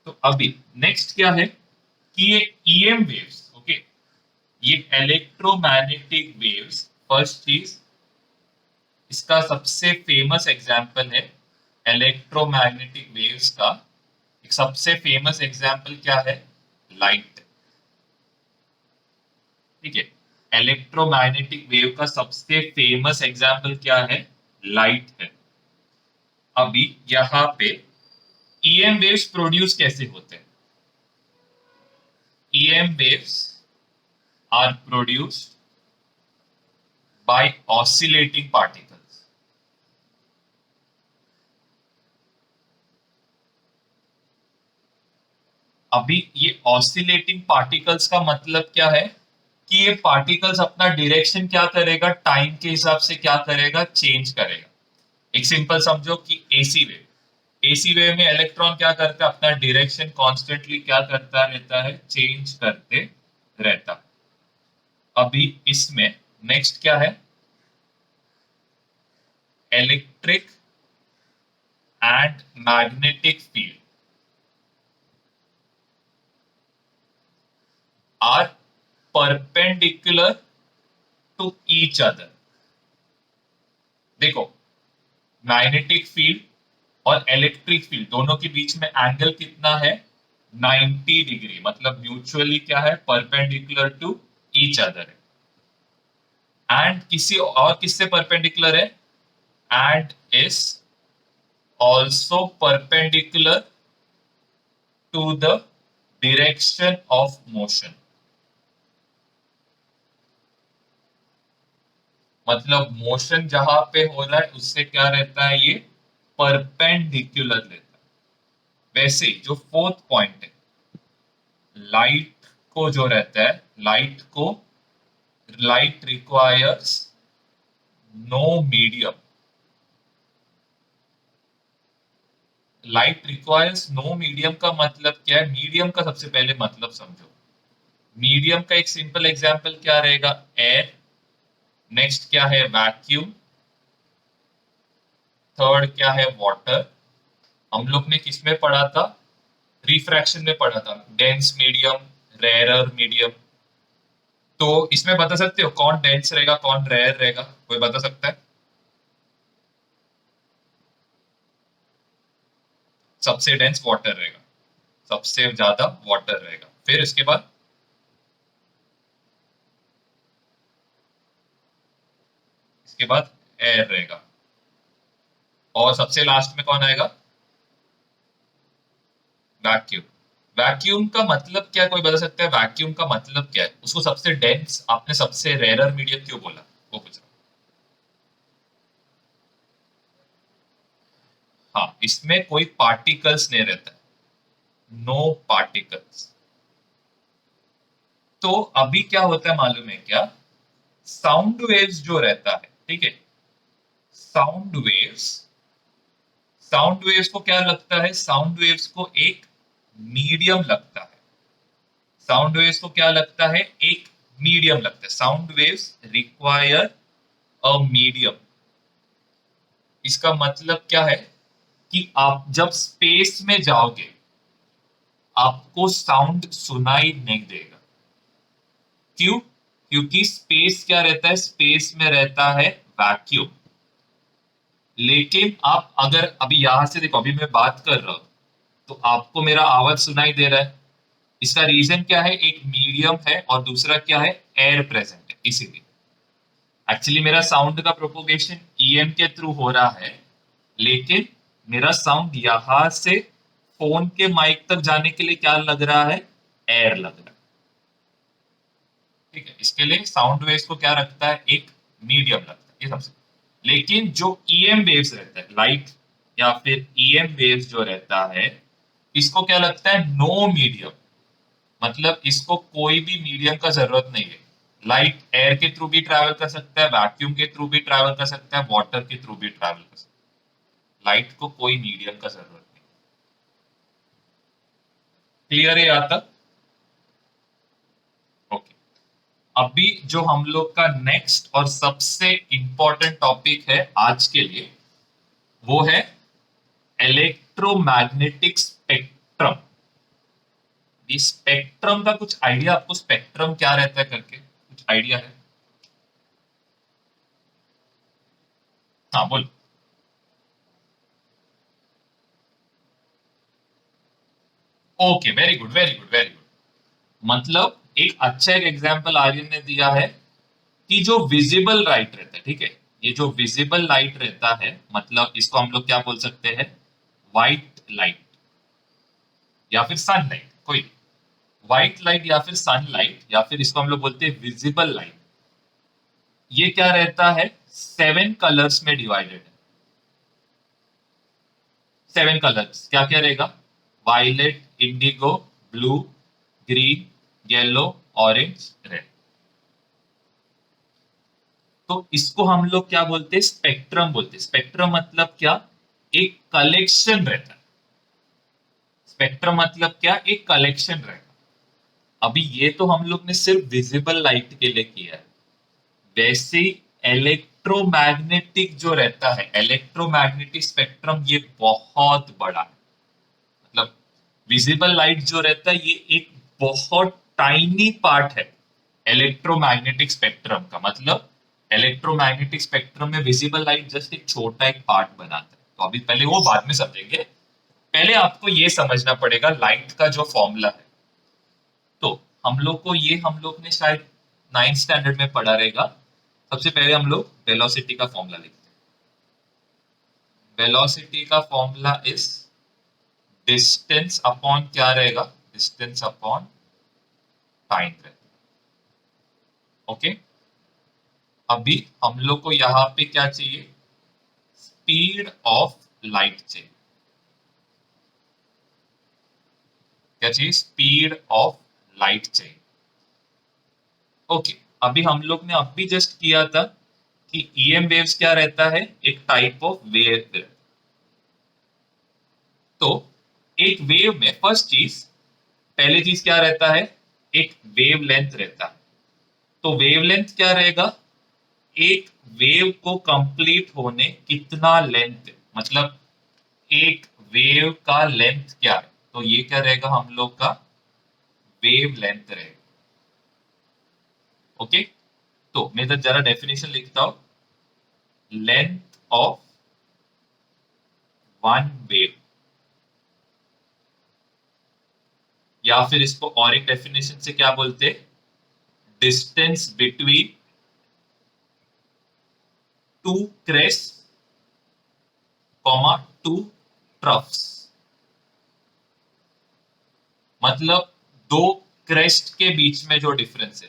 तो अभी नेक्स्ट क्या है कि ये ईएम वेव्स, ओके, ये इलेक्ट्रोमैग्नेटिक वेव्स, फर्स्ट चीज, इसका सबसे फेमस एग्जांपल है इलेक्ट्रोमैग्नेटिक वेव्स का। एक सबसे फेमस एग्जांपल क्या है? लाइट। ठीक है, इलेक्ट्रोमैग्नेटिक वेव का सबसे फेमस एग्जांपल क्या है? लाइट है। अभी यहाँ पे ईएम वेव्स प्रोड्यूस कैसे होते हैं? EM waves are produced by oscillating particles. अभी ये ऑसिलेटिंग पार्टिकल्स का मतलब क्या है कि ये पार्टिकल्स अपना डायरेक्शन क्या करेगा? टाइम के हिसाब से क्या करेगा? चेंज करेगा। एक सिंपल समझो कि एसी वेव, एसी वेव में इलेक्ट्रॉन क्या करता है? अपना डायरेक्शन कॉन्स्टेंटली क्या करता रहता है? चेंज करते रहता है। अभी इसमें नेक्स्ट क्या है? Electric and magnetic field are perpendicular to each other. देखो, मैग्नेटिक फील्ड और इलेक्ट्रिक फील्ड दोनों के बीच में एंगल कितना है? 90 डिग्री, मतलब म्यूचुअली क्या है? परपेंडिकुलर टू ईच अदर है। एंड किसी और किससे परपेंडिकुलर है? And is also perpendicular to the direction of motion. मतलब मोशन जहां पे हो रहा है उससे क्या रहता है? ये परपेंडिकुलर रहता है। वैसे ही जो फोर्थ पॉइंट है, लाइट को जो रहता है, light requires no medium. Light requires no medium का मतलब क्या है? मीडियम का सबसे पहले मतलब समझो। मीडियम का एक सिंपल एग्जांपल क्या रहेगा? एयर। नेक्स्ट क्या है? वैक्यूम। थर्ड क्या है? वाटर। हम लोग ने किस में पढ़ा था? रिफ्रैक्शन में पढ़ा था, डेंस मीडियम, रेयरर मीडियम। तो इसमें बता सकते हो कौन डेंस रहेगा, कौन रेयर रहेगा? कोई बता सकता है? सबसे डेंस वाटर रहेगा, सबसे ज्यादा वाटर रहेगा। फिर इसके बाद उसके बाद एयर रहेगा, और सबसे लास्ट में कौन आएगा? वैक्यूम। वैक्यूम का मतलब क्या, कोई बता सकता है वैक्यूम का मतलब क्या है? उसको सबसे डेंस, आपने सबसे रेयरर मीडियम क्यों बोला, वो पूछ रहा हूं। हाँ, इसमें कोई पार्टिकल्स नहीं रहता है, नो पार्टिकल्स। तो अभी क्या होता है मालूम है क्या? साउंड वेव्स जो रहता है, ठीक है, साउंड वेव्स, साउंड वेव्स को क्या लगता है? साउंड वेव्स को एक मीडियम लगता है। साउंड वेव्स को क्या लगता है? एक मीडियम लगता है। Sound waves require a medium. इसका मतलब क्या है कि आप जब स्पेस में जाओगे आपको साउंड सुनाई नहीं देगा। क्यों? क्योंकि स्पेस क्या रहता है? स्पेस में रहता है वैक्यूम। लेकिन आप अगर अभी यहां से देखो, अभी मैं बात कर रहा हूं तो आपको मेरा आवाज सुनाई दे रहा है। इसका रीजन क्या है? एक मीडियम है और दूसरा क्या है? एयर प्रेजेंट है, इसीलिए। एक्चुअली मेरा साउंड का प्रोपोगेशन ईएम के थ्रू हो रहा है, लेकिन मेरा साउंड यहां से फोन के माइक तक जाने के लिए क्या लग रहा है? एयर लग रहा है। ठीक है, इसके लिए साउंड वेव्स को क्या रखता है? एक मीडियम रखता है, ये सबसे। लेकिन जो ईएम वेव्स रहता है, लाइट या फिर ईएम वेव्स जो रहता है, इसको क्या लगता है? No medium. मतलब इसको कोई भी मीडियम का जरूरत नहीं है। लाइट एयर के थ्रू भी ट्रैवल कर सकता है, वैक्यूम के थ्रू भी ट्रैवल कर सकता है, वाटर के थ्रू भी ट्रैवल कर सकता है। लाइट को कोई मीडियम का जरूरत नहीं। क्लियर है यहाँ तक? ओके। अभी जो हम लोग का नेक्स्ट और सबसे इंपॉर्टेंट टॉपिक है आज के लिए, वो है इलेक्ट्रोमैग्नेटिक स्पेक्ट्रम। ये स्पेक्ट्रम का कुछ आइडिया आपको? स्पेक्ट्रम क्या रहता है करके कुछ आइडिया है? हाँ बोल। Okay, very good, very good, very good. मतलब एक अच्छा एक एग्जांपल आर्यन ने दिया है कि जो विजिबल लाइट रहता है, ठीक है, ये जो विजिबल लाइट रहता है, मतलब इसको हम लोग क्या बोल सकते हैं? व्हाइट लाइट या फिर सनलाइट, कोई व्हाइट लाइट या फिर सनलाइट, या फिर इसको हम लोग बोलते हैं विजिबल लाइट। ये क्या रहता है? 7 कलर्स में डिवाइडेड है। 7 कलर्स क्या क्या रहेगा? Violet, indigo, blue, green, yellow, orange, red. तो इसको हम लोग क्या बोलते हैं? स्पेक्ट्रम बोलते हैं। स्पेक्ट्रम मतलब क्या? एक कलेक्शन रहता है। स्पेक्ट्रम मतलब क्या? एक कलेक्शन रहेगा। अभी ये तो हम लोग ने सिर्फ विजिबल लाइट के लिए किया है। वैसे ही इलेक्ट्रोमैग्नेटिक जो रहता है, इलेक्ट्रोमैग्नेटिक स्पेक्ट्रम, ये बहुत बड़ा है। मतलब विजिबल लाइट जो रहता है ये एक बहुत टाइनी पार्ट है इलेक्ट्रोमैग्नेटिक स्पेक्ट्रम का। मतलब इलेक्ट्रोमैग्नेटिक स्पेक्ट्रम में विजिबल लाइट जस्ट एक छोटा एक पार्ट बनाता है। तो अभी पहले वो बाद में समझेंगे, पहले आपको ये समझना पड़ेगा लाइट का जो फॉर्मूला है। तो हम लोग ने शायद 9th स्टैंडर्ड में पढ़ा रहेगा। सबसे पहले हम लोग वेलोसिटी का फॉर्मूला लिखते हैं। वेलोसिटी का फॉर्मूला इज डिस्टेंस अपॉन क्या रहेगा? डिस्टेंस अपॉन टाइम रहेगा। ओके। अभी हम लोग को यहाँ पे क्या चाहिए? स्पीड ऑफ लाइट चाहिए। क्या चाहिए? स्पीड ऑफ लाइट चाहिए। ओके। अभी हम लोग ने अभी जस्ट किया था कि ईएम वेव्स क्या रहता है? एक टाइप ऑफ वेव। तो एक वेव में फर्स्ट चीज, पहली चीज क्या रहता है? एक वेव लेंथ रहता है। तो वेव लेंथ क्या रहेगा? एक वेव को कंप्लीट होने कितना लेंथ, मतलब एक वेव का लेंथ क्या है? तो ये क्या रहेगा हम लोग का? वेव लेंथ रहेगा। ओके। तो मैं तो जरा डेफिनेशन लिखता हूं। लेंथ ऑफ वन वेव, या फिर इसको और एक डेफिनेशन से क्या बोलते? Distance between two crest comma two troughs, मतलब दो क्रेस्ट के बीच में जो डिफरेंस है,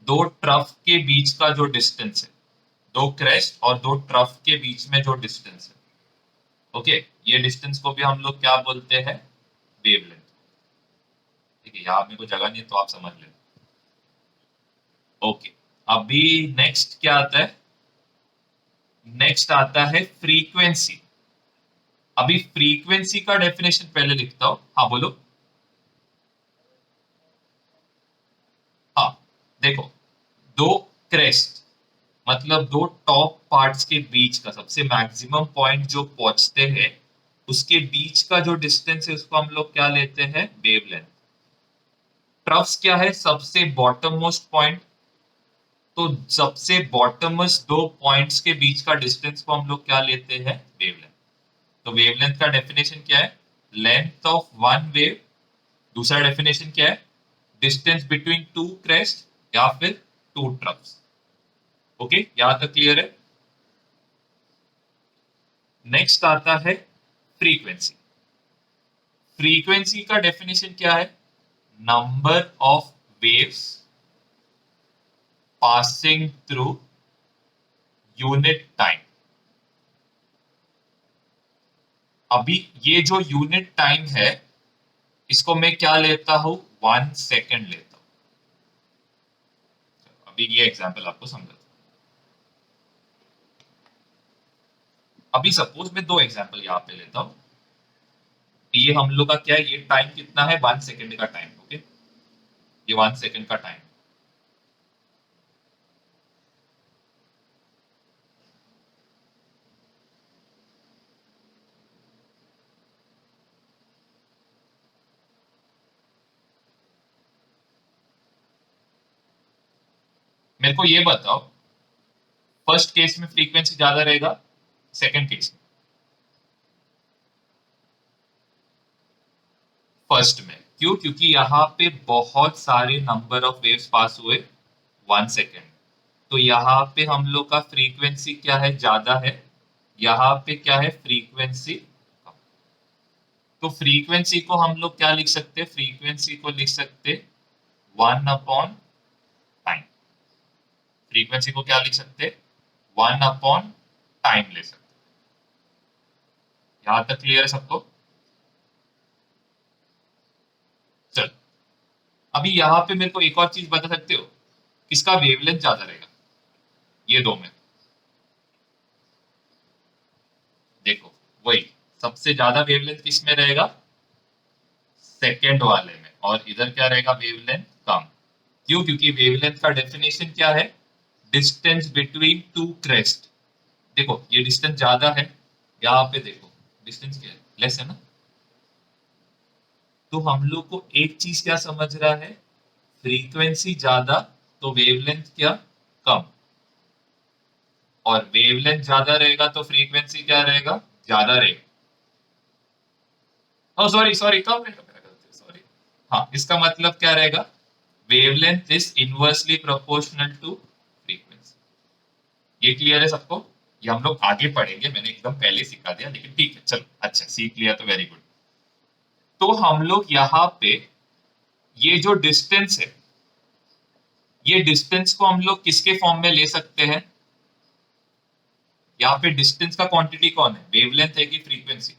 दो ट्रफ के बीच का जो डिस्टेंस है, दो क्रेस्ट और दो ट्रफ के बीच में जो डिस्टेंस है, ओके, ये डिस्टेंस को भी हम लोग क्या बोलते हैं, वेवलेंथ। ठीक है, यहाँ मेरे को जगह नहीं है तो आप समझ लेना। ओके, अभी नेक्स्ट क्या आता है, नेक्स्ट आता है फ्रीक्वेंसी। अभी फ्रीक्वेंसी का डेफिनेशन पहले लिखता हूं, हाँ बोलो। हाँ देखो, दो क्रेस्ट मतलब दो टॉप पार्ट्स के बीच का सबसे मैक्सिमम पॉइंट जो पहुंचते हैं उसके बीच का जो डिस्टेंस है उसको हम लोग क्या लेते हैं, वेवलेंथ। ट्रफ्स क्या है, सबसे बॉटम मोस्ट पॉइंट, तो सबसे बॉटम मोस्ट दो पॉइंट्स के बीच का डिस्टेंस को हम लोग क्या लेते हैं, वेवलेंथ। तो वेवलेंथ का डेफिनेशन क्या है, लेंथ ऑफ वन वेव। दूसरा डेफिनेशन क्या है, डिस्टेंस बिटवीन टू क्रेस्ट या फिर टू ट्रफ्स। ओके, यहां तक क्लियर है। नेक्स्ट आता है फ्रीक्वेंसी। फ्रीक्वेंसी का डेफिनेशन क्या है, number of waves passing through unit time. अभी ये जो यूनिट टाइम है इसको मैं क्या लेता हूं, 1 सेकेंड लेता हूं। अभी ये एग्जांपल आपको समझाता हूं। अभी सपोज मैं दो एग्जांपल यहाँ पे लेता हूं। ये हम लोग का क्या है, ये टाइम कितना है, 1 सेकेंड का टाइम। ओके, ये 1 सेकेंड का टाइम। मेरे को ये बताओ, फर्स्ट केस में फ्रीक्वेंसी ज्यादा रहेगा, सेकंड केस में? फर्स्ट में। क्यों, क्योंकि यहाँ पे बहुत सारे नंबर ऑफ वेव्स पास हुए 1 सेकेंड, तो यहाँ पे हम लोग का फ्रीक्वेंसी क्या है, ज्यादा है। यहाँ पे क्या है, फ्रीक्वेंसी। तो फ्रीक्वेंसी को हम लोग क्या लिख सकते हैं, फ्रीक्वेंसी को लिख सकते 1/टाइम। फ्रीक्वेंसी को क्या लिख सकते, 1/टाइम ले सकते। यहां तक क्लियर है सबको? चल, अभी यहाँ पे मेरे को एक और चीज बता सकते हो, किसका वेवलेंथ ज्यादा रहेगा ये दो में? देखो, वही सबसे ज्यादा वेवलेंथ किस में रहेगा, सेकेंड वाले में, और इधर क्या रहेगा, वेवलेंथ कम। क्यों, क्योंकि वेवलेंथ का डेफिनेशन क्या है, डिस्टेंस बिटवीन टू क्रेस्ट। देखो ये डिस्टेंस ज्यादा है, यहाँ पे देखो डिस्टेंस क्या है, लेस है ना। तो हम लोग को एक चीज क्या समझ रहा है, फ्रीक्वेंसी ज्यादा तो वेवलेंथ क्या, कम। और वेवलेंथ ज्यादा रहेगा तो फ्रीक्वेंसी क्या रहेगा, ज्यादा रहेगा। ओ सॉरी सॉरी, कम रहेगा, मेरा गलती, सॉरी। हाँ, इसका मतलब क्या रहेगा, wavelength is inversely proportional to frequency. ये क्लियर है सबको? ये हम लोग आगे पढ़ेंगे, मैंने एकदम पहले सिखा दिया, लेकिन ठीक है चलो, अच्छा सीख लिया तो वेरी गुड। तो हम लोग यहाँ पे ये जो डिस्टेंस है, ये डिस्टेंस को हम लोग किसके फॉर्म में ले सकते हैं, यहाँ पे डिस्टेंस का क्वांटिटी कौन है, वेवलेंथ है कि फ्रीक्वेंसी?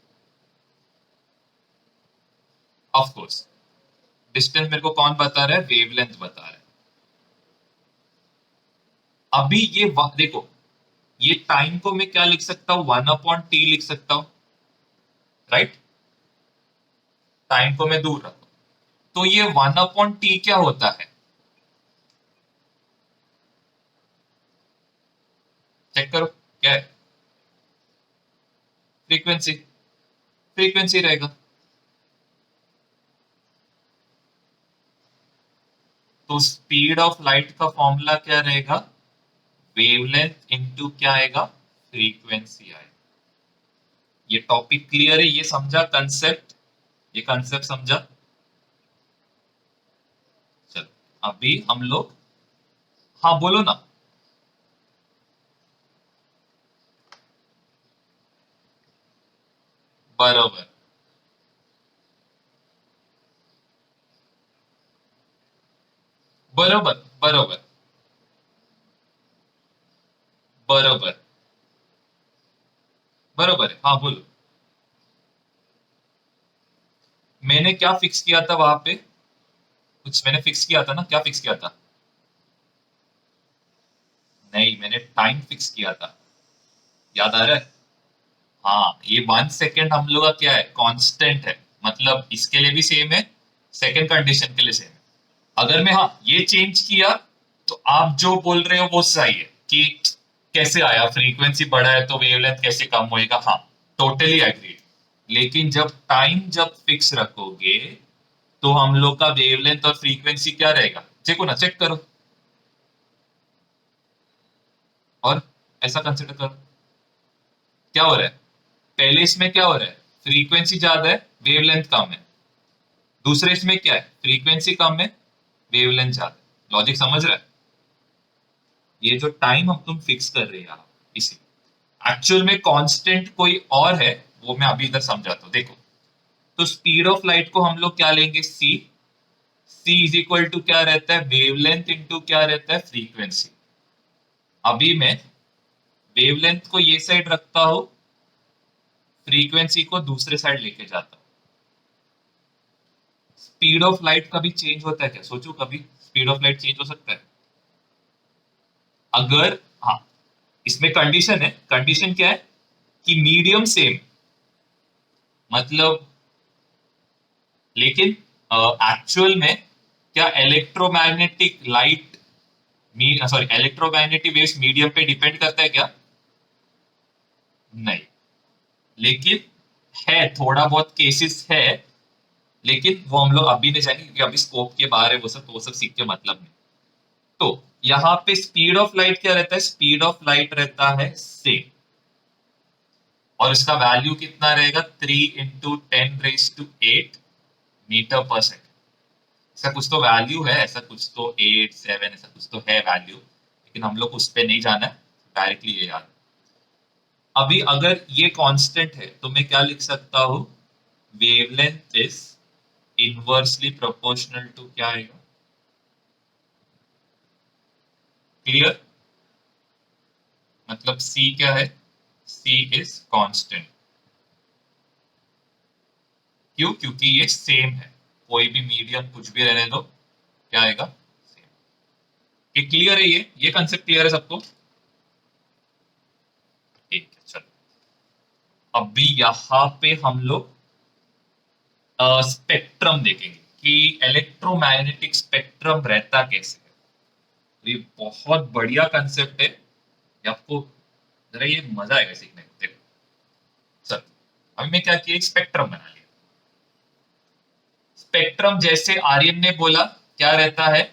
ऑफ कोर्स, डिस्टेंस मेरे को कौन बता रहा है, वेवलेंथ बता रहा है। अभी ये देखो, ये टाइम को मैं क्या लिख सकता हूं, 1/t लिख सकता हूं, राइट। टाइम को मैं दूर रखता हूं, तो ये 1/t क्या होता है, चेक करो क्या है, फ्रीक्वेंसी। फ्रीक्वेंसी रहेगा। तो स्पीड ऑफ लाइट का फॉर्मूला क्या रहेगा, वेवलेंथ इनटू क्या आएगा, फ्रीक्वेंसी आएगा। ये टॉपिक क्लियर है, ये समझा कंसेप्ट, ये कंसेप्ट समझा। चलो, अभी हम लोग, हाँ बोलो ना। बरोबर बरोबर बरोबर बरोबर बरोबर है, हाँ बोलो। मैंने क्या फिक्स किया था वहां पे? कुछ मैंने फिक्स किया था ना, क्या फिक्स किया था? नहीं, मैंने टाइम फिक्स किया था। याद आ रहा है? हाँ, ये 1 सेकेंड हम लोग का क्या है, कांस्टेंट है। मतलब इसके लिए भी सेम है, सेकंड कंडीशन के लिए सेम है। अगर मैं हाँ ये चेंज किया, तो आप जो बोल रहे हो वो सही है कि कैसे आया, फ्रीक्वेंसी बढ़ा है तो वेवलेंथ कैसे कम होएगा, हाँ टोटली एग्रीड। लेकिन जब टाइम जब फिक्स रखोगे, तो हम लोग का वेवलेंथ और फ्रीक्वेंसी क्या रहेगा, देखो ना, चेक करो। और ऐसा कंसिडर करो, क्या हो रहा है? पहले इसमें क्या हो रहा है, फ्रीक्वेंसी ज्यादा है, वेवलेंथ कम है। दूसरे इसमें क्या है, फ्रीक्वेंसी कम है, वेवलेंथ ज्यादा है। लॉजिक समझ रहा है? ये जो टाइम हम तुम फिक्स कर रहे हैं यहाँ, इसी एक्चुअल में कांस्टेंट कोई और है, वो मैं अभी इधर समझाता हूँ, देखो। तो स्पीड ऑफ लाइट को हम लोग क्या लेंगे, सी। सी इज इक्वल टू क्या रहता है, वेवलेंथ इंटू क्या रहता है, फ्रीक्वेंसी। अभी मैं वेवलेंथ को ये साइड रखता हूं, फ्रीक्वेंसी को दूसरे साइड लेके जाता हूं। स्पीड ऑफ लाइट कभी चेंज होता है क्या, सोचो, कभी स्पीड ऑफ लाइट चेंज हो सकता है? अगर हाँ, इसमें कंडीशन है, कंडीशन क्या है कि मीडियम सेम, मतलब। लेकिन एक्चुअल में क्या electromagnetic light, sorry electromagnetic waves medium पे डिपेंड करता है क्या? नहीं। लेकिन है, थोड़ा बहुत केसेस है, लेकिन वो हम लोग अभी नहीं जाएंगे क्योंकि अभी स्कोप के बाहर है वो सब, तो वो सब सीख के मतलब नहीं। तो यहाँ पे स्पीड ऑफ लाइट क्या रहता है, स्पीड ऑफ लाइट रहता है सेम। और इसका वैल्यू कितना रहेगा, 3 × 10⁸ मीटर पर सेकेंड। ऐसा कुछ तो वैल्यू है, ऐसा कुछ तो 8 7 ऐसा कुछ तो है वैल्यू, लेकिन हम लोग उस पर नहीं जाना है, डायरेक्टली ये याद। अभी अगर ये कांस्टेंट है तो मैं क्या लिख सकता हूं, wavelength is inversely proportional to क्या आएगा, क्लियर? मतलब सी क्या है, सी इज कांस्टेंट। क्यों? क्योंकि ये सेम है, कोई भी मीडियम कुछ भी रहने दो, क्या आएगा, सेम। ये क्लियर है, ये कंसेप्ट क्लियर है सबको? ठीक है, चलो। अभी यहाँ पे हम लोग स्पेक्ट्रम देखेंगे कि इलेक्ट्रोमैग्नेटिक स्पेक्ट्रम रहता कैसे है। तो ये बहुत बढ़िया कंसेप्ट है, ये आपको जरा ये मजा आएगा सीखने को, देखो। चलो, अभी मैं क्या किया, एक स्पेक्ट्रम बना लिया। स्पेक्ट्रम जैसे आर्यन ने बोला, क्या रहता है,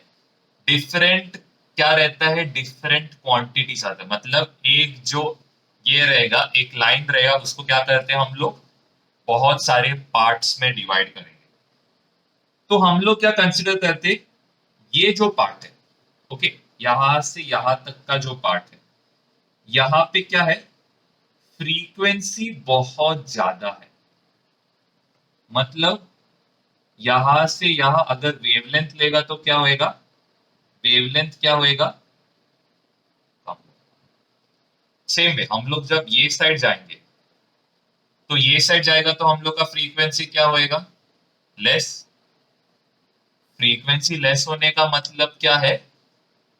डिफरेंट, क्या रहता है, डिफरेंट क्वांटिटीज आता है। मतलब एक जो ये रहेगा, एक लाइन रहेगा, उसको क्या करते हैं हम लोग, बहुत सारे पार्ट्स में डिवाइड करेंगे। तो हम लोग क्या कंसिडर करते, ये जो पार्ट है, ओके, यहां से यहां तक का जो पार्ट है, यहां पे क्या है, फ्रीक्वेंसी बहुत ज्यादा है। मतलब यहां से यहां अगर वेवलेंथ लेगा तो क्या होएगा, वेवलेंथ क्या होएगा, सेम वे हम लोग जब ये साइड जाएंगे, तो ये साइड जाएगा तो हम लोग का फ्रीक्वेंसी क्या होएगा, लेस। फ्रीक्वेंसी लेस होने का मतलब क्या है,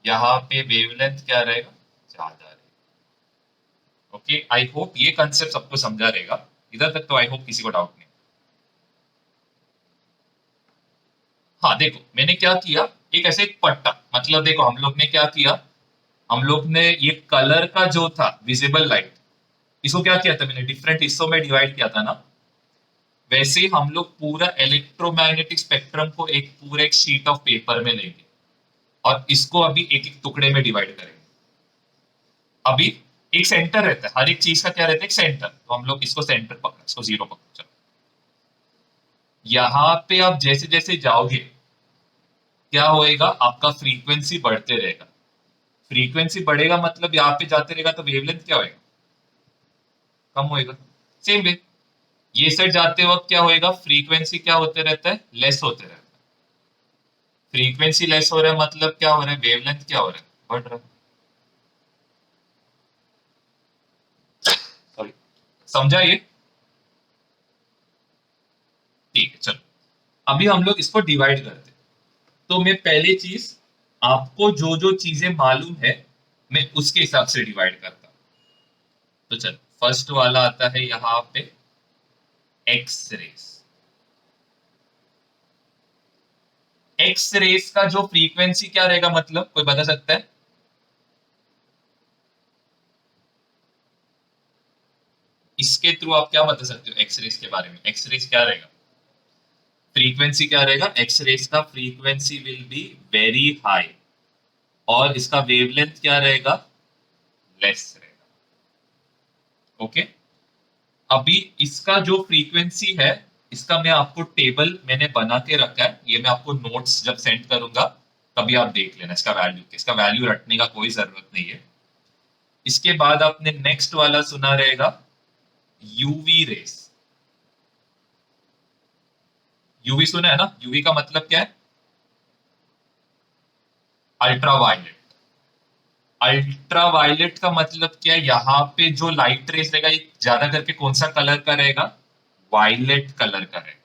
यहाँ पे वेवलेंथ क्या रहेगा, ज्यादा रहेगा। ओके, आई होप ये कंसेप्ट सबको समझा रहेगा। इधर तक तो आई होप किसी को डाउट नहीं। हाँ देखो, मैंने क्या किया, एक ऐसे एक पट्टा, मतलब देखो हम लोग ने क्या किया, हम लोग ने ये कलर का जो था विजिबल लाइट, इसको क्या किया था, मैंने डिफरेंट हिस्सों में डिवाइड किया था ना। वैसे ही हम लोग पूरा इलेक्ट्रोमैग्नेटिक स्पेक्ट्रम को एक पूरे एक शीट ऑफ पेपर में लेंगे, और इसको अभी एक एक टुकड़े में डिवाइड करेंगे। अभी एक सेंटर रहता है, हर एक चीज का क्या रहता है, एक सेंटर। तो हम लोग इसको सेंटर पकड़, इसको जीरो पकड़, चलो। यहाँ पे आप जैसे जैसे जाओगे, क्या होएगा, आपका फ्रीक्वेंसी बढ़ते रहेगा। फ्रीक्वेंसी बढ़ेगा मतलब यहाँ पे जाते रहेगा, तो वेवलेंथ क्या होएगा, कम होएगा। सेम वे, ये सेट जाते वक्त क्या होएगा, फ्रीक्वेंसी क्या होते रहता है, लेस होते रहता है। फ्रीक्वेंसी लेस हो रहा है मतलब क्या हो रहा है, वेवलेंथ क्या हो रहा है, बढ़ रहा है। सॉरी, समझा ये? ठीक है, चलो अभी हम लोग इसको डिवाइड करते हैं। तो मैं पहली चीज, आपको जो जो चीजें मालूम है मैं उसके हिसाब से डिवाइड करता हूं। तो चलो फर्स्ट वाला आता है यहाँ पे एक्स रेस। एक्स रेस का जो फ्रीक्वेंसी क्या रहेगा, मतलब कोई बता सकता है? इसके थ्रू आप क्या बता सकते हो एक्स रेस के बारे में, एक्स रेस क्या रहेगा, फ्रीक्वेंसी क्या रहेगा, एक्स रेस का frequency will be very high और इसका वेवलेंथ क्या रहेगा, लेस रहेगा। ओके, अभी इसका जो फ्रीक्वेंसी है, इसका मैं आपको टेबल मैंने बना के रखा है, ये मैं आपको नोट्स जब सेंड करूंगा तभी आप देख लेना इसका वैल्यू रटने का कोई जरूरत नहीं है। इसके बाद आपने नेक्स्ट वाला सुना रहेगा यूवी रेस। यूवी सुना है ना, यूवी का मतलब क्या है, अल्ट्रावायलेट। अल्ट्रावायलेट का मतलब क्या है, यहाँ पे जो लाइट रेस रहेगा ये ज्यादा करके कौन सा कलर का रहेगा, वायलेट कलर का रहेगा,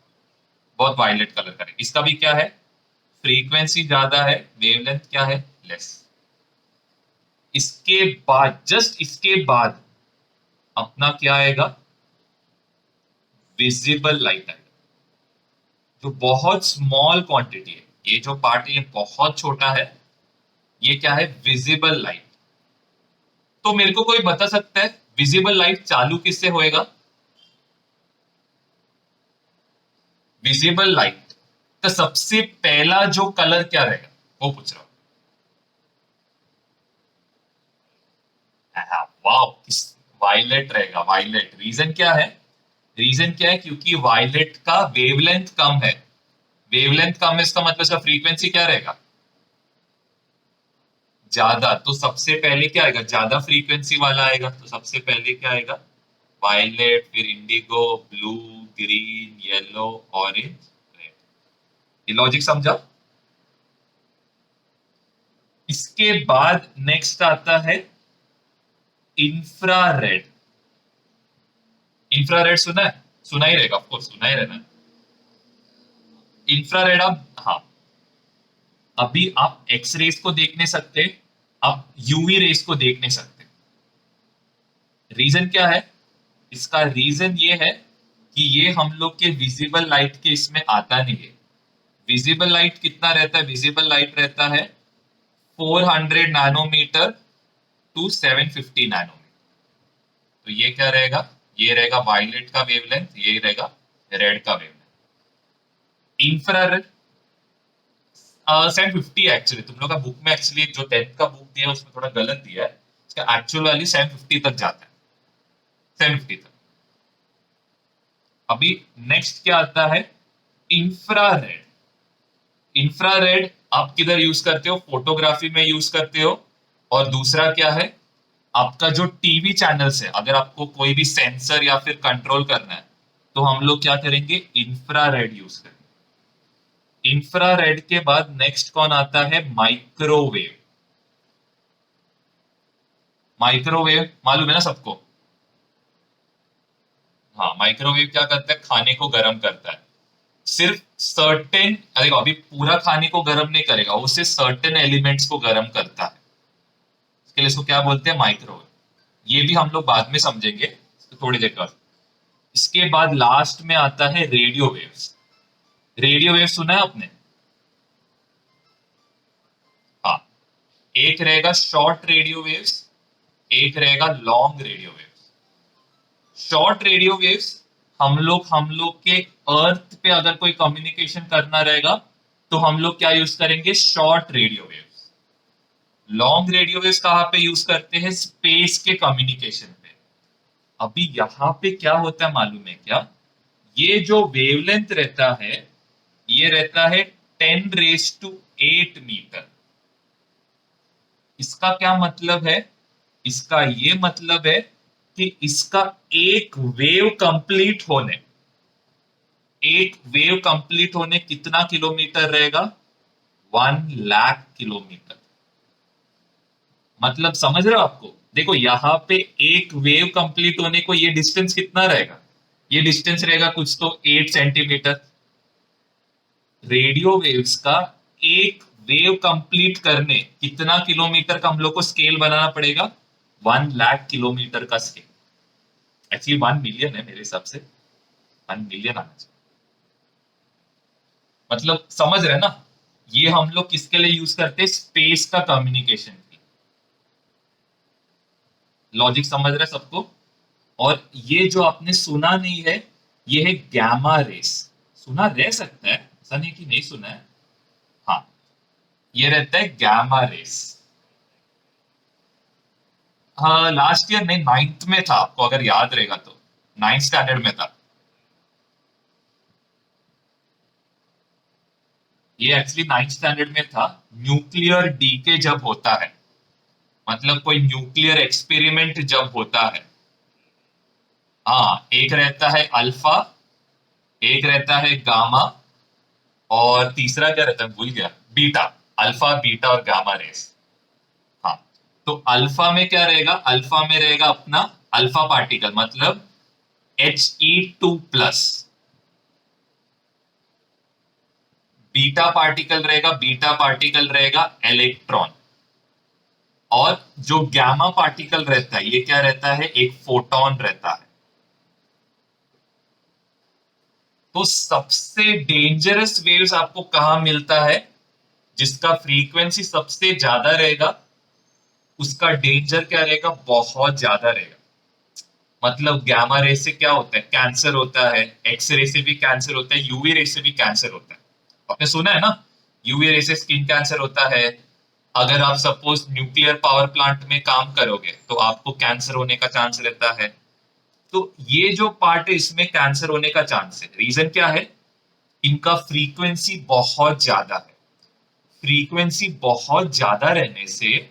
बहुत वायलेट कलर का रहेगा। इसका भी क्या है, फ्रीक्वेंसी ज्यादा है, वेवलेंथ क्या है, लेस। इसके बाद जस्ट इसके बाद अपना क्या आएगा, विजिबल लाइट आएगा, जो बहुत स्मॉल क्वांटिटी है, ये जो पार्ट है ये बहुत छोटा है, ये क्या है, विजिबल लाइट। तो मेरे को कोई बता सकता है विजिबल लाइट चालू किससे होएगा, विजिबल लाइट का सबसे पहला जो कलर क्या रहेगा वो पूछ रहा हूँ। वाओ, वायलेट रहेगा, वायलेट। रीजन क्या है, रीजन क्या है, क्योंकि वायलेट का वेवलेंथ कम है। वेवलेंथ कम है इसका मतलब इसका फ्रीक्वेंसी क्या रहेगा, ज्यादा। तो सबसे पहले क्या आएगा, ज्यादा फ्रीक्वेंसी वाला आएगा, तो सबसे पहले क्या आएगा, वायलेट, फिर Indigo, blue, green, yellow, orange, red. ये लॉजिक समझा? इसके बाद नेक्स्ट आता है इंफ्रारेड। इंफ्रारेड सुना है, सुना ही रहेगा, ऑफकोर्स सुना ही रहना। इंफ्रारेड, आप हाँ, अभी आप एक्स रेस को देख नहीं सकते, आप यूवी रेस को देख नहीं सकते। रीजन क्या है, इसका रीजन ये है कि ये हम लोग के विजिबल लाइट के इसमें आता नहीं है। विजिबल लाइट कितना रहता है, विजिबल लाइट रहता है 400 नैनोमीटर टू 750 नैनोमीटर। तो ये क्या रहेगा, ये रहेगा वायलेट का वेवलेंथ, ये रहेगा रेड का वेवलेंथ। इंफ्रारेड 750 एक्चुअली, तुम लोग का बुक में एक्चुअली जो 10th का बुक दिया है उसमें थोड़ा गलत दिया है, इसका एक्चुअल वैल्यू 750 तक जाता है, 750 तक। अभी नेक्स्ट क्या आता है, इंफ्रारेड। इंफ्रारेड आप किधर यूज करते हो, फोटोग्राफी में यूज करते हो। और दूसरा क्या है, आपका जो टीवी चैनल्स है, अगर आपको कोई भी सेंसर या फिर कंट्रोल करना है तो हम लोग क्या करेंगे, इंफ्रारेड यूज करेंगे। इंफ्रारेड के बाद नेक्स्ट कौन आता है, माइक्रोवेव। माइक्रोवेव मालूम है ना सबको? हाँ, माइक्रोवेव क्या करता है, खाने को गर्म करता है। सिर्फ सर्टेन, देखो अभी पूरा खाने को गर्म नहीं करेगा, वो सिर्फ सर्टेन एलिमेंट्स को गर्म करता है, इसके लिए इसको क्या बोलते हैं, माइक्रोवेव। ये भी हम लोग बाद में समझेंगे, तो थोड़ी देर बाद। इसके बाद लास्ट में आता है रेडियो वेव्स। रेडियो वेव सुना है आपने? हाँ, एक रहेगा शॉर्ट रेडियो वेव्स, एक रहेगा long radio waves. Short radio waves हम लोग के अर्थ पे अगर कोई कम्युनिकेशन करना रहेगा तो हम लोग क्या यूज करेंगे, short radio waves. Long radio waves कहाँ पे यूज करते हैं, स्पेस के कम्युनिकेशन पे। अभी यहाँ पे क्या होता है मालूम है क्या, ये जो वेवलेंथ रहता है ये रहता है 10⁸ इसका क्या मतलब है, इसका ये मतलब है कि इसका एक वेव कंप्लीट होने एक वेव कंप्लीट होने कितना किलोमीटर रहेगा? 1 लाख किलोमीटर। मतलब समझ रहे हो आपको? देखो यहाँ पे एक वेव कंप्लीट होने को ये डिस्टेंस कितना रहेगा? ये डिस्टेंस रहेगा कुछ तो 8 सेंटीमीटर। रेडियो वेव्स का एक वेव कंप्लीट करने कितना किलोमीटर का हम लोग को स्केल बनाना पड़ेगा? 1 लाख किलोमीटर का स्केल। एक्चुअली 1 मिलियन है मेरे हिसाब से, 1 मिलियन आना चाहिए। मतलब समझ रहे हैं ना? ये हम लोग किसके लिए यूज करते हैं? स्पेस का कम्युनिकेशन की। लॉजिक समझ रहे हैं सबको? और ये जो आपने सुना नहीं है, ये है गैमा रेस। सुना रह सकता है, ऐसा नहीं कि नहीं सुना है। हाँ, ये रहता है गैमा रेस। हाँ, लास्ट ईयर नहीं, 9th में था, आपको अगर याद रहेगा तो। 9th स्टैंडर्ड में था ये। एक्चुअली 9th स्टैंडर्ड में था। न्यूक्लियर डीके जब होता है, मतलब कोई न्यूक्लियर एक्सपेरिमेंट जब होता है। हाँ, एक रहता है अल्फा, एक रहता है गामा, और तीसरा क्या रहता है भूल गया, बीटा। अल्फा, बीटा और गामा रेस। हाँ, तो अल्फा में क्या रहेगा? अल्फा में रहेगा अपना अल्फा पार्टिकल, मतलब He2 प्लस। बीटा पार्टिकल रहेगा, बीटा पार्टिकल रहेगा इलेक्ट्रॉन। और जो गैमा पार्टिकल रहता है, ये क्या रहता है? एक फोटोन रहता है। तो सबसे डेंजरस वेव्स आपको कहां मिलता है? जिसका फ्रीक्वेंसी सबसे ज्यादा रहेगा, उसका डेंजर क्या रहेगा? बहुत ज्यादा रहेगा। मतलब गामा रे से क्या होता है? कैंसर होता है। एक्स रे से भी कैंसर होता है, यूवी रे से भी कैंसर होता है। आपने सुना है ना? यूवी रे से स्किन कैंसर होता है। अगर आप सपोज न्यूक्लियर पावर प्लांट में काम करोगे तो आपको कैंसर होने का चांस रहता है। तो ये जो पार्ट है, इसमें कैंसर होने का चांस है। रीजन क्या है? इनका फ्रीक्वेंसी बहुत ज्यादा है। फ्रीक्वेंसी बहुत ज्यादा रहने से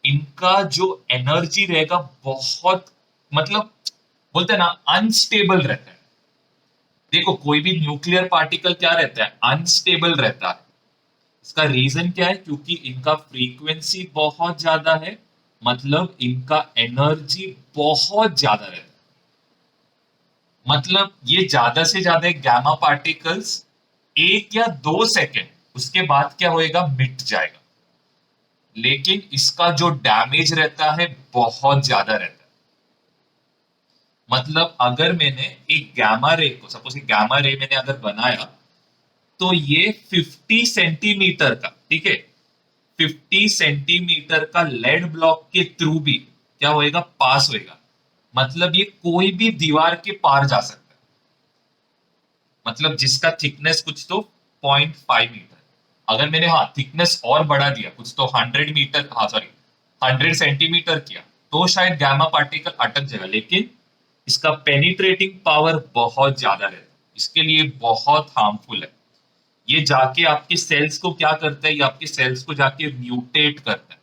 इनका जो एनर्जी रहेगा बहुत, मतलब बोलते हैं ना, अनस्टेबल रहता है। देखो, कोई भी न्यूक्लियर पार्टिकल क्या रहता है? अनस्टेबल रहता है। इसका रीजन क्या है? क्योंकि इनका फ्रीक्वेंसी बहुत ज्यादा है, मतलब इनका एनर्जी बहुत ज्यादा रहता है। मतलब ये ज्यादा से ज्यादा गैमा पार्टिकल्स 1 या 2 सेकेंड, उसके बाद क्या होएगा? मिट जाएगा। लेकिन इसका जो डैमेज रहता है बहुत ज्यादा रहता है। मतलब अगर मैंने एक गैमा रे को, सपोज गैमा रे मैंने अगर बनाया, तो ये 50 सेंटीमीटर का, ठीक है, 50 सेंटीमीटर का लेड ब्लॉक के थ्रू भी क्या होएगा? पास होएगा। मतलब ये कोई भी दीवार के पार जा सकता है। मतलब जिसका थिकनेस कुछ तो 0.5 मीटर, अगर मैंने हाँ थिकनेस और बढ़ा दिया कुछ तो 100 मीटर, हाँ सॉरी 100 सेंटीमीटर किया, तो शायद गैमा पार्टिकल अटक जाएगा। लेकिन इसका पेनिट्रेटिंग पावर बहुत ज्यादा रहता है, इसके लिए बहुत हार्मफुल है। ये जाके आपके सेल्स को क्या करता है? ये आपके सेल्स को जाके म्यूटेट करता है।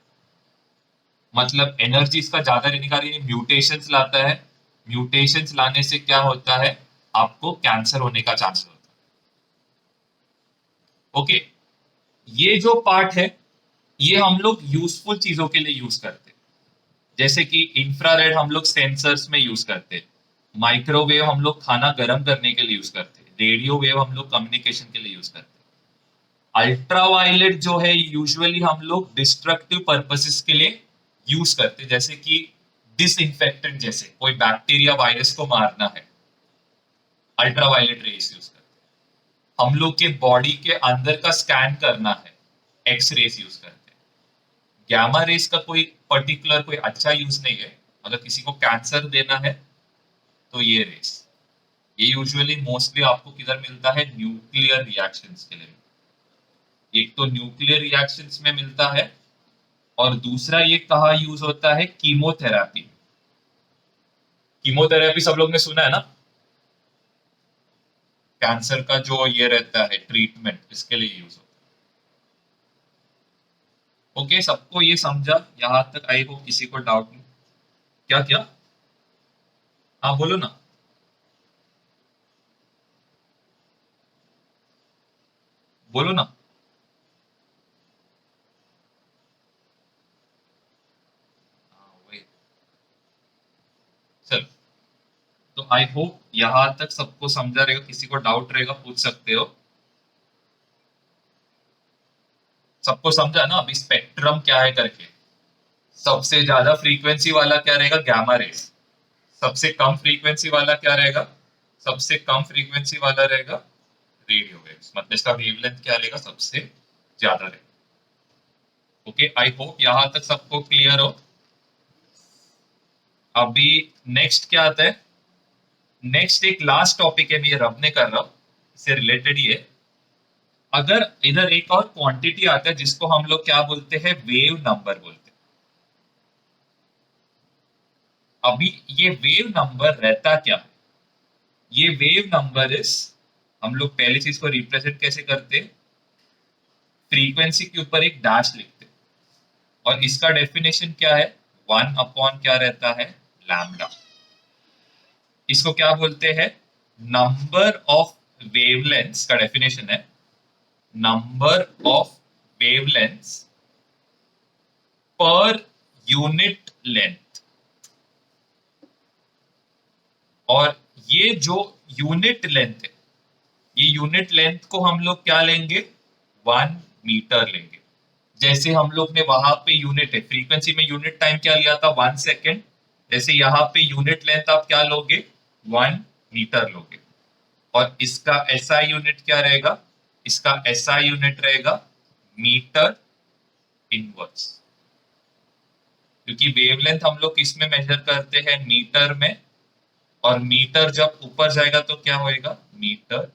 मतलब एनर्जी इसका ज्यादा रहने का ये म्यूटेशंस लाता है। म्यूटेशंस लाने से क्या होता है? आपको कैंसर होने का चांस होता है। ओके, ये जो पार्ट है, ये हम लोग यूजफुल चीजों के लिए यूज करते हैं। जैसे कि इंफ्रारेड हम लोग सेंसर्स में यूज करते हैं। माइक्रोवेव हम लोग खाना गर्म करने के लिए यूज करते हैं। रेडियो वेव हम लोग कम्युनिकेशन के लिए यूज करते हैं। अल्ट्रावायलेट जो है यूजुअली हम लोग डिस्ट्रक्टिव पर्पसेस के लिए यूज करते हैं, जैसे कि डिसइंफेक्टेंट, जैसे कोई बैक्टीरिया वायरस को मारना है, अल्ट्रावायलेट रेस यूज करते हैं। हम लोग के बॉडी के अंदर का स्कैन करना है, एक्स रेस यूज करते हैं। गैमा रेस का कोई पर्टिकुलर कोई अच्छा यूज नहीं है। अगर किसी को कैंसर देना है तो ये रेस, ये यूजुअली मोस्टली आपको किधर मिलता है? न्यूक्लियर रिएक्शंस के लिए। एक तो न्यूक्लियर रिएक्शंस में मिलता है, और दूसरा ये कहाँ यूज होता है? कीमोथेरेपी। कीमोथेरेपी सब लोग ने सुना है ना? कैंसर का जो ये रहता है ट्रीटमेंट, इसके लिए यूज होता है। ओके, सबको ये समझा यहां तक? आई हो किसी को डाउट नहीं? क्या क्या? हाँ बोलो ना। बोलो ना। हाँ, वही। चल, तो आई होप यहाँ तक सबको समझा रहेगा, किसी को डाउट रहेगा पूछ सकते हो। सबको समझा ना अभी स्पेक्ट्रम क्या है करके। सबसे ज्यादा फ्रीक्वेंसी वाला क्या रहेगा, गामा रेस। सबसे कम फ्रीक्वेंसी वाला क्या रहेगा, सबसे कम फ्रीक्वेंसी वाला रहेगा रेडियो वेव्स, मतलब इसका वेवलेंथ क्या रहेगा, सबसे ज्यादा रहेगा। ओके, आई होप यहां तक सबको क्लियर हो। अभी नेक्स्ट क्या आता है, नेक्स्ट एक लास्ट टॉपिक है, मैं ये रब ने कर रहा हूं, इससे रिलेटेड ही है। अगर इधर एक और क्वांटिटी आता है जिसको हम लोग क्या बोलते हैं, वेव नंबर बोलते हैं। अभी ये वेव नंबर रहता क्या है, ये वेव नंबर इज, हम लोग पहली चीज को रिप्रेजेंट कैसे करते हैं, फ्रीक्वेंसी के ऊपर एक डैश लिखते हैं। और इसका डेफिनेशन क्या है, 1 अपॉन क्या रहता है, लैम्डा। इसको क्या बोलते हैं, नंबर ऑफ वेवलेंथ्स का डेफिनेशन है, number of wavelengths per unit length. और ये जो यूनिट लेंथ है, ये यूनिट लेंथ को हम लोग क्या लेंगे, 1 मीटर लेंगे। जैसे हम लोग ने वहां पे यूनिट है, फ्रीक्वेंसी में यूनिट टाइम क्या लिया था, 1 सेकेंड। जैसे यहाँ पे यूनिट लेंथ आप क्या लोगे, 1 मीटर लोगे। और इसका एसआई यूनिट क्या रहेगा, इसका एसआई यूनिट रहेगा मीटर इनवर्स। क्योंकि वेवलेंथ हम लोग किस में मेजर करते हैं, मीटर में। और मीटर जब ऊपर जाएगा तो क्या होएगा, मीटर